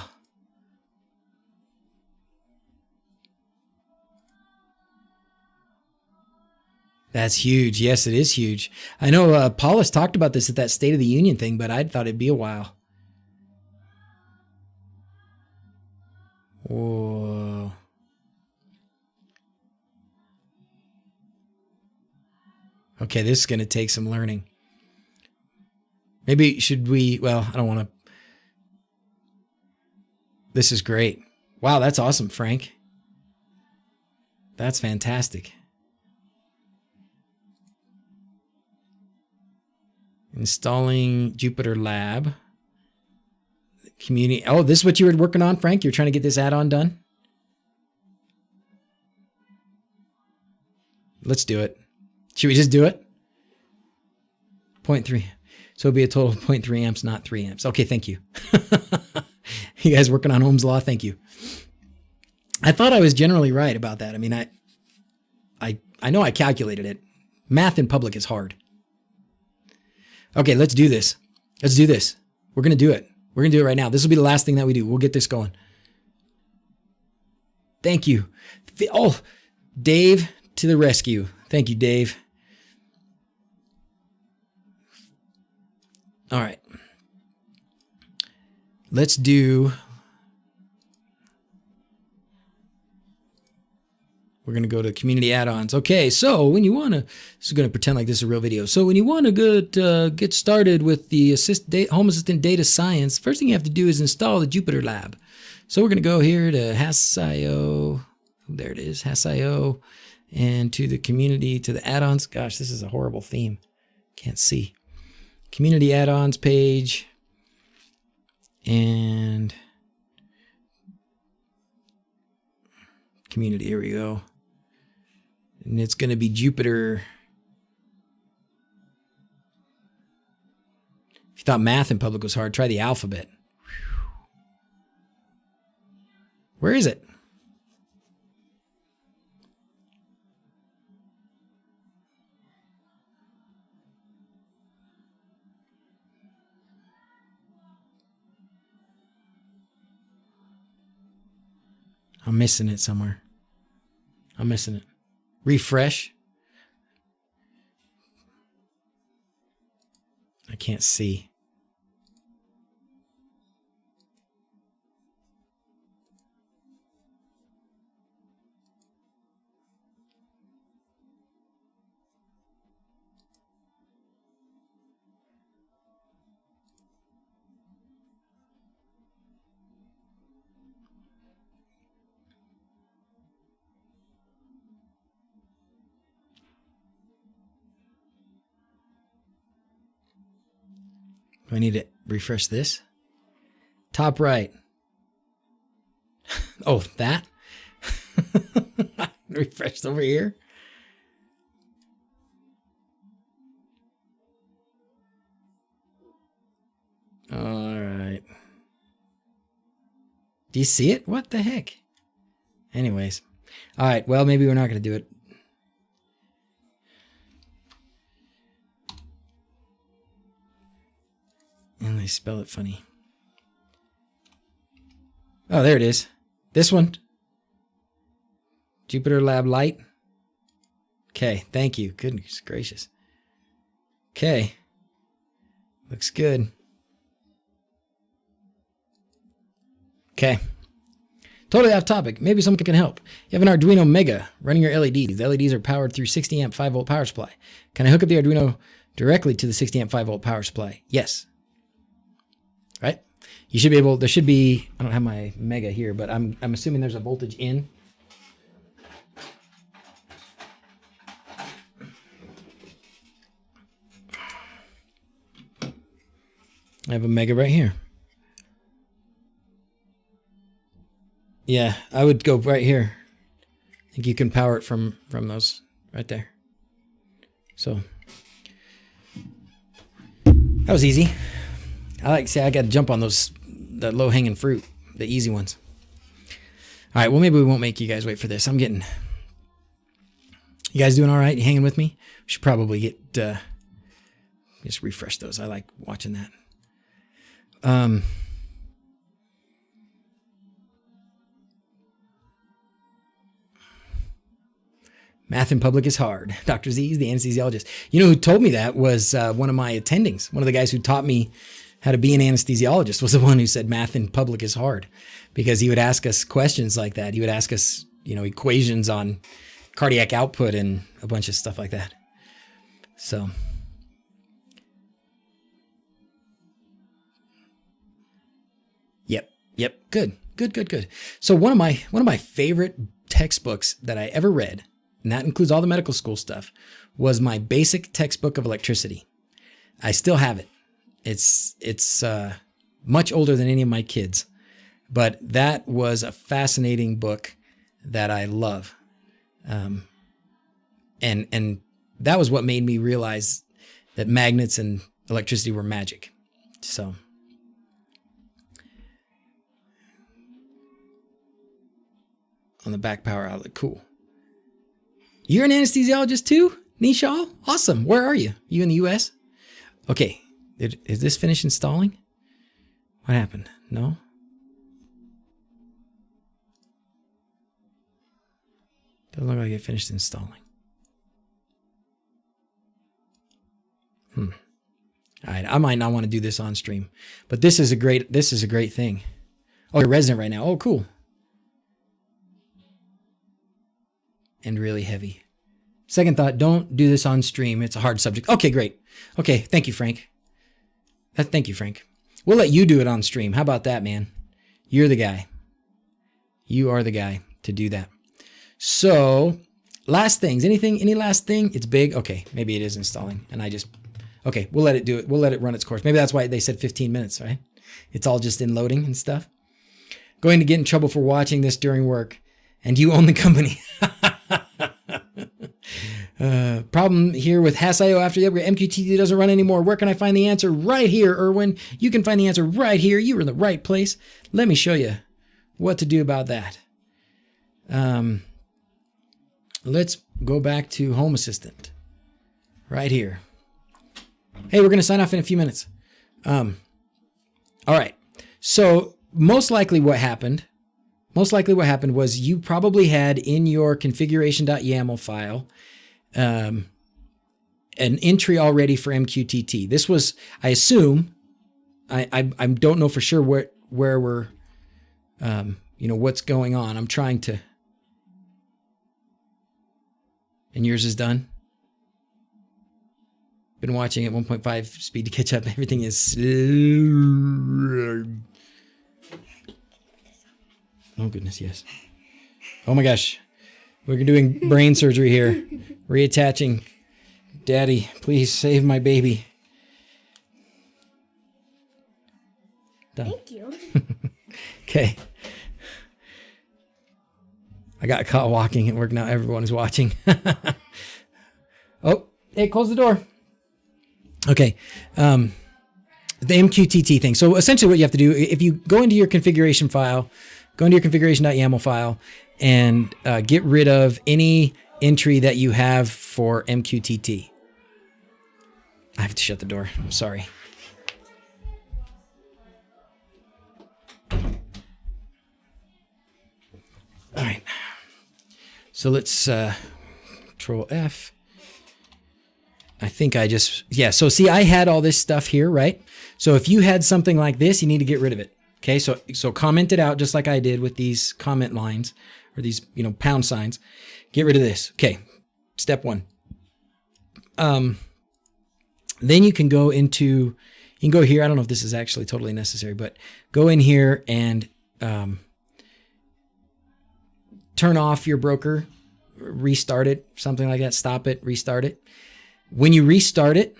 That's huge. Yes, it is huge. I know Paulus talked about this at that State of the Union thing, but I thought it'd be a while. Whoa. Okay, this is going to take some learning. Maybe should we, well, I don't want to. This is great. Wow, that's awesome, Frenck. That's fantastic. Installing Jupyter Lab. Community. Oh, this is what you were working on, Frenck? You're trying to get this add-on done? Let's do it. Should we just do it? 0.3. So it'll be a total of 0.3 amps, not 3 amps. Okay, thank you. You guys working on Ohm's Law? Thank you. I thought I was generally right about that. I mean, I know I calculated it. Math in public is hard. Okay, let's do this. Let's do this. We're going to do it. We're going to do it right now. This will be the last thing that we do. We'll get this going. Thank you. Oh, Dave to the rescue. Thank you, Dave. All right. Let's do... We're going to go to community add-ons. Okay, so when you want to, this is going to pretend like this is a real video. So when you want to get started with the Home Assistant data science, first thing you have to do is install the Jupyter Lab. So we're going to go here to HASS.io. There it is, HASS.io. And to the community, to the add-ons. Gosh, this is a horrible theme. Can't see. Community add-ons page. And community, here we go. And it's going to be Jupyter. If you thought math in public was hard, try the alphabet. Where is it? I'm missing it somewhere. I'm missing it. Refresh. I can't see. Do I need to refresh this? Top right. Oh, that? Refreshed over here. All right. Do you see it? What the heck? Anyways. All right. Well, maybe we're not going to do it. And they spell it funny. Oh, there it is. This one. Jupyter Lab Lite. Okay, thank you. Goodness gracious. Okay. Looks good. Okay. Totally off topic. Maybe someone can help. You have an Arduino Mega running your LEDs. The LEDs are powered through 60 amp 5 volt power supply. Can I hook up the Arduino directly to the 60 amp 5 volt power supply? Yes. Right? You should be able, there should be, I don't have my Mega here, but I'm assuming there's a voltage in. I have a Mega right here. Yeah, I would go right here. I think you can power it from those right there. So that was easy. I like to say I got to jump on those, the low hanging fruit, the easy ones. All right, well, maybe we won't make you guys wait for this. You guys doing all right? You hanging with me? We should probably get, just refresh those. I like watching that. Math in public is hard. Dr. Z, the anesthesiologist. You know who told me that was one of my attendings. One of the guys who taught me how to be an anesthesiologist was the one who said math in public is hard, because he would ask us questions like that. He would ask us, equations on cardiac output and a bunch of stuff like that. So, yep, good. So one of my favorite textbooks that I ever read, and that includes all the medical school stuff, was my basic textbook of electricity. I still have it. It's much older than any of my kids, but that was a fascinating book that I love. And that was what made me realize that magnets and electricity were magic. So, on the back power outlet, cool. You're an anesthesiologist too, Nishal? Awesome. Where are you? You in the US? Okay. Is this finished installing? What happened? No? Doesn't look like it finished installing. All right, I might not want to do this on stream, but this is a great thing. Oh, you're resident right now. Oh, cool. And really heavy. Second thought, don't do this on stream. It's a hard subject. Okay, great. Okay, thank you, Frenck. Thank you, Frenck. We'll let you do it on stream. How about that, man? You're the guy. You are the guy to do that. So, last things. Any last thing? It's big. Okay, maybe it is installing. And okay, we'll let it do it. We'll let it run its course. Maybe that's why they said 15 minutes, right? It's all just in loading and stuff. Going to get in trouble for watching this during work. And you own the company. Problem here with HASS.io after the upgrade. MQTT doesn't run anymore. Where can I find the answer? Right here, Erwin. You can find the answer right here. You were in the right place. Let me show you what to do about that. Let's go back to Home Assistant. Right here. Hey, we're going to sign off in a few minutes. All right. So most likely what happened was you probably had in your configuration.yaml file an entry already for MQTT. This was, I assume, I don't know for sure where we're, what's going on. I'm trying to, and yours is done? Been watching at 1.5 speed to catch up. Everything is slow. Oh, goodness, yes. Oh, my gosh. We're doing brain surgery here. Reattaching. Daddy, please save my baby. Done. Thank you. Okay. I got caught walking at work. Now everyone is watching. Oh, hey, close the door. Okay. The MQTT thing. So essentially what you have to do, if you go into your configuration file, go into your configuration.yaml file and get rid of any entry that you have for MQTT. I have to shut the door. I'm sorry. All right. So let's Control F. I think so see, I had all this stuff here, right? So if you had something like this, you need to get rid of it. Okay, so comment it out just like I did with these comment lines or these, pound signs. Get rid of this. Okay, step one. Then you can go here. I don't know if this is actually totally necessary, but go in here and turn off your broker, restart it, something like that. Stop it, restart it. When you restart it,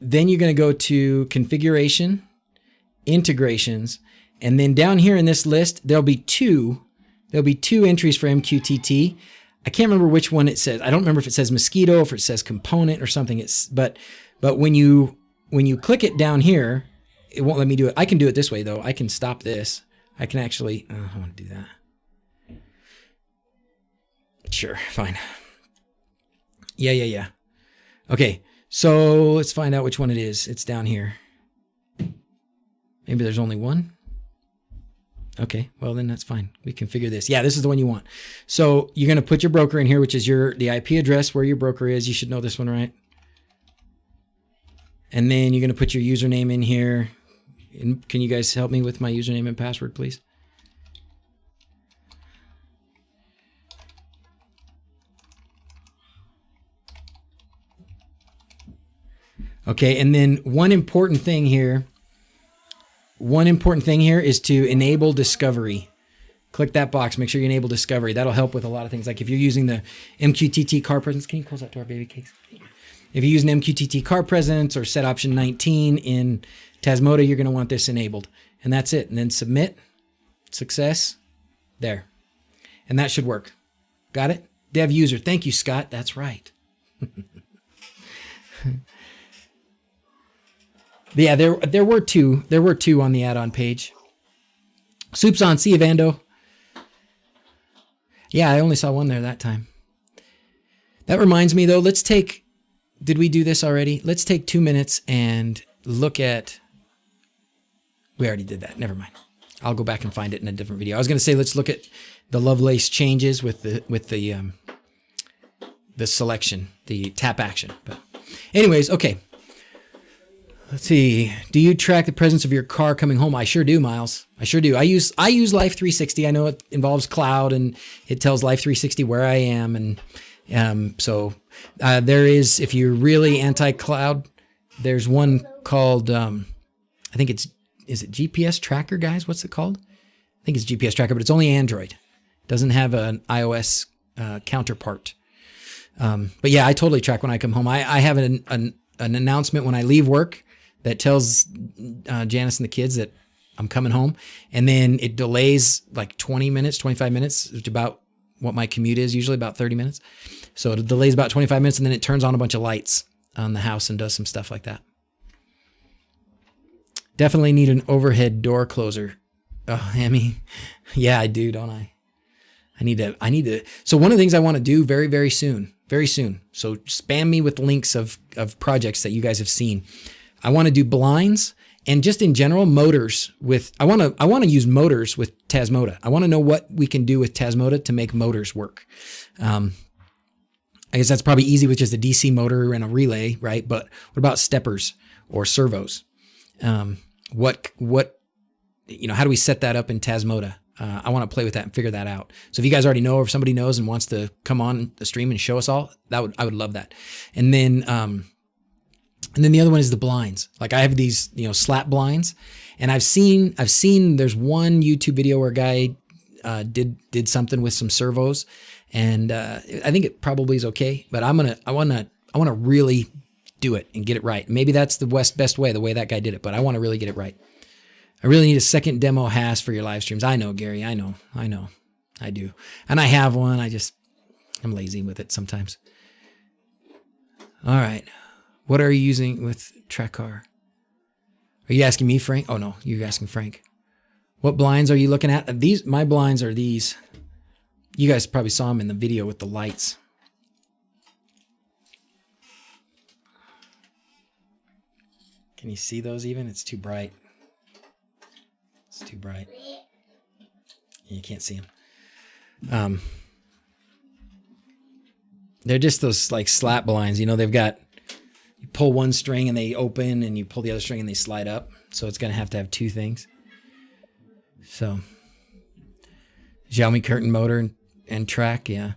then you're going to go to configuration, integrations, and then down here in this list, there'll be two entries for MQTT. I can't remember which one it says. I don't remember if it says mosquito, if it says component or something. But when you click it down here, it won't let me do it. I can do it this way though. I can stop this. I can actually, I want to do that. Sure, fine. Yeah. Okay, so let's find out which one it is. It's down here. Maybe there's only one. Okay, well then that's fine. We configure this. Yeah, this is the one you want. So you're going to put your broker in here, which is the IP address where your broker is. You should know this one, right? And then you're going to put your username in here. And can you guys help me with my username and password, please? Okay, and then one important thing here is to enable discovery. Click that box, make sure you enable discovery. That'll help with a lot of things. Like if you're using the MQTT car presence, can you close that door, baby cakes? If you're using MQTT car presence or set option 19 in Tasmota, you're gonna want this enabled. And that's it, and then submit, success, there. And that should work. Got it? Dev user, thank you, Scott, that's right. Yeah, there were two on the add-on page. Soup's on. See you, Vando. Yeah, I only saw one there that time. That reminds me, though, did we do this already? Let's take 2 minutes and look at, we already did that. Never mind. I'll go back and find it in a different video. I was going to say, let's look at the Lovelace changes with the selection, the tap action. But anyways, okay. Let's see. Do you track the presence of your car coming home? I sure do, Miles. I sure do. I use Life 360. I know it involves cloud and it tells Life 360 where I am. And so there is, if you're really anti-cloud, there's one called, I think is it GPS Tracker, guys? What's it called? I think it's GPS Tracker, but it's only Android. It doesn't have an iOS counterpart. But yeah, I totally track when I come home. I have an announcement when I leave work that tells Janice and the kids that I'm coming home. And then it delays like 20 minutes, 25 minutes, which is about what my commute is, usually about 30 minutes. So it delays about 25 minutes and then it turns on a bunch of lights on the house and does some stuff like that. Definitely need an overhead door closer. Oh, Hammy. Yeah, I do, don't I? I need to. So one of the things I want to do very, very soon, so spam me with links of projects that you guys have seen. I want to do blinds and just in general motors with, I want to use motors with Tasmota. I want to know what we can do with Tasmota to make motors work. I guess that's probably easy with just a DC motor and a relay, right? But what about steppers or servos? What, how do we set that up in Tasmota? I want to play with that and figure that out. So if you guys already know, or if somebody knows and wants to come on the stream and show us all, I would love that. And then the other one is the blinds. Like I have these, slat blinds, and I've seen there's one YouTube video where a guy did something with some servos, and I think it probably is okay. But I want to really do it and get it right. Maybe that's the best way, the way that guy did it. But I want to really get it right. I really need a second demo HAS for your live streams. I know, Gary. I know. I do. And I have one. I'm lazy with it sometimes. All right. What are you using with Trackcar? Are you asking me, Frank? Oh, no. You're asking Frank. What blinds are you looking at? My blinds are these. You guys probably saw them in the video with the lights. Can you see those even? It's too bright. It's too bright. You can't see them. They're just those like slat blinds. They've got, you pull one string and they open, and you pull the other string and they slide up. So it's going to have two things. So Xiaomi curtain motor and track. Yeah.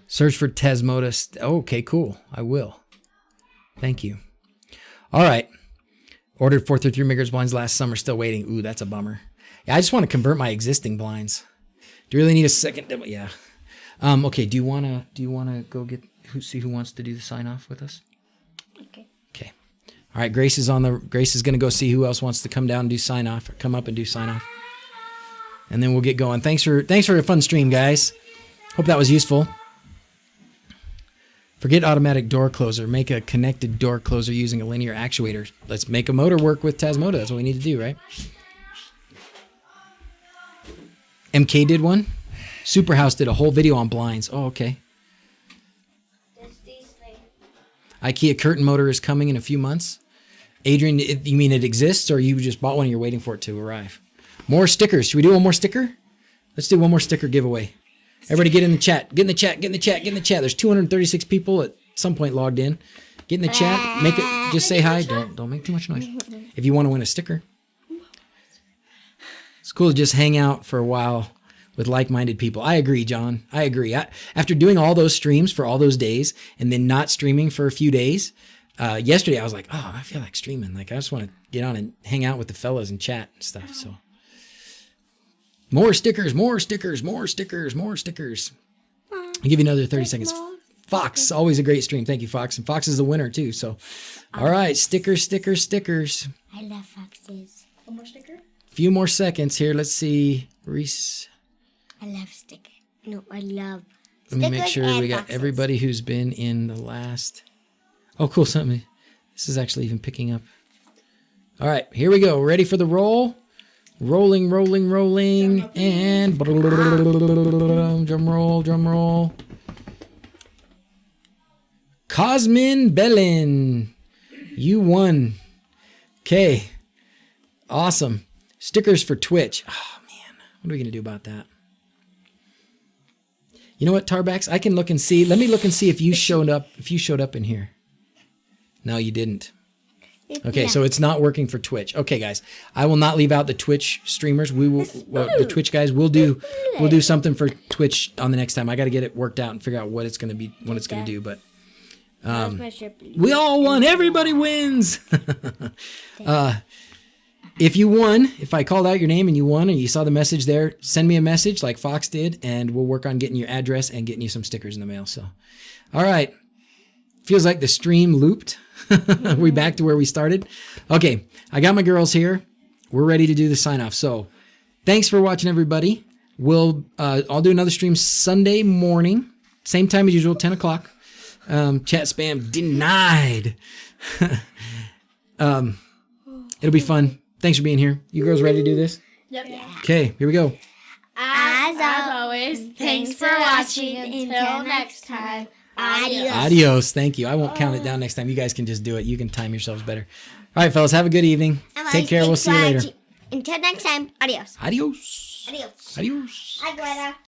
Search for Tasmota. Okay, cool. I will. Thank you. All right. Ordered 433 megahertz blinds last summer, still waiting. Ooh, that's a bummer. Yeah, I just want to convert my existing blinds. Do you really need a second demo? Yeah. Okay, do you wanna go see who wants to do the sign off with us? Okay. Okay. All right, Grace is gonna go see who else wants to come down and do sign off, or come up and do sign off. And then we'll get going. Thanks for a fun stream, guys. Hope that was useful. Forget automatic door closer. Make a connected door closer using a linear actuator. Let's make a motor work with Tasmota. That's what we need to do, right? MK did one. Superhouse did a whole video on blinds. Oh, okay. IKEA curtain motor is coming in a few months. Adrian, you mean it exists, or you just bought one and you're waiting for it to arrive? More stickers. Should we do one more sticker? Let's do one more sticker giveaway. Everybody get in the chat. Get in the chat. Get in the chat. Get in the chat. There's 236 people at some point logged in. Get in the chat. Make it. Just say hi. Don't make too much noise. If you want to win a sticker. It's cool to just hang out for a while with like-minded people. I agree, John. I agree. After doing all those streams for all those days and then not streaming for a few days, yesterday I was like, oh, I feel like streaming. Like I just want to get on and hang out with the fellas and chat and stuff. So more stickers, more stickers, more stickers, more stickers. I'll give you another 30 seconds. Fox, always a great stream. Thank you, Fox. And Fox is the winner too. So, all right, stickers, stickers, stickers. I love foxes. One more sticker? Few more seconds here. Let's see. Reese. I love stickers. No, I love Let me make sure we got everybody who's been in the last. Oh, cool. Something. This is actually even picking up. All right, here we go. Ready for the roll? Rolling, rolling, rolling. And drum roll, drum roll. Cosmin Bellin. You won. Okay. Awesome. Stickers for Twitch. Oh, man. What are we going to do about that? You know what, Tarbax? I can look and see. Let me look and see if you showed up. If you showed up in here. No, you didn't. Okay, so it's not working for Twitch. Okay, guys, I will not leave out the Twitch streamers. We will, the Twitch guys. We'll do something for Twitch on the next time. I got to get it worked out and figure out what it's going to be, what it's going to do. But we all won. Everybody wins. If you won, if I called out your name and you won and you saw the message there, send me a message like Fox did, and we'll work on getting your address and getting you some stickers in the mail. So, all right. Feels like the stream looped. We back to where we started. Okay, I got my girls here. We're ready to do the sign off. So, thanks for watching, everybody. I'll do another stream Sunday morning, same time as usual, 10 o'clock. Chat spam denied. It'll be fun. Thanks for being here. You girls ready to do this? Yep. Okay, here we go. As always, thanks for watching. Until next time. Adios. Adios. Thank you. I won't count it down next time. You guys can just do it. You can time yourselves better. All right, fellas. Have a good evening. Take care. We'll see you later. Until next time. Adios. Adios. Adios. Adios. Hi, Greta.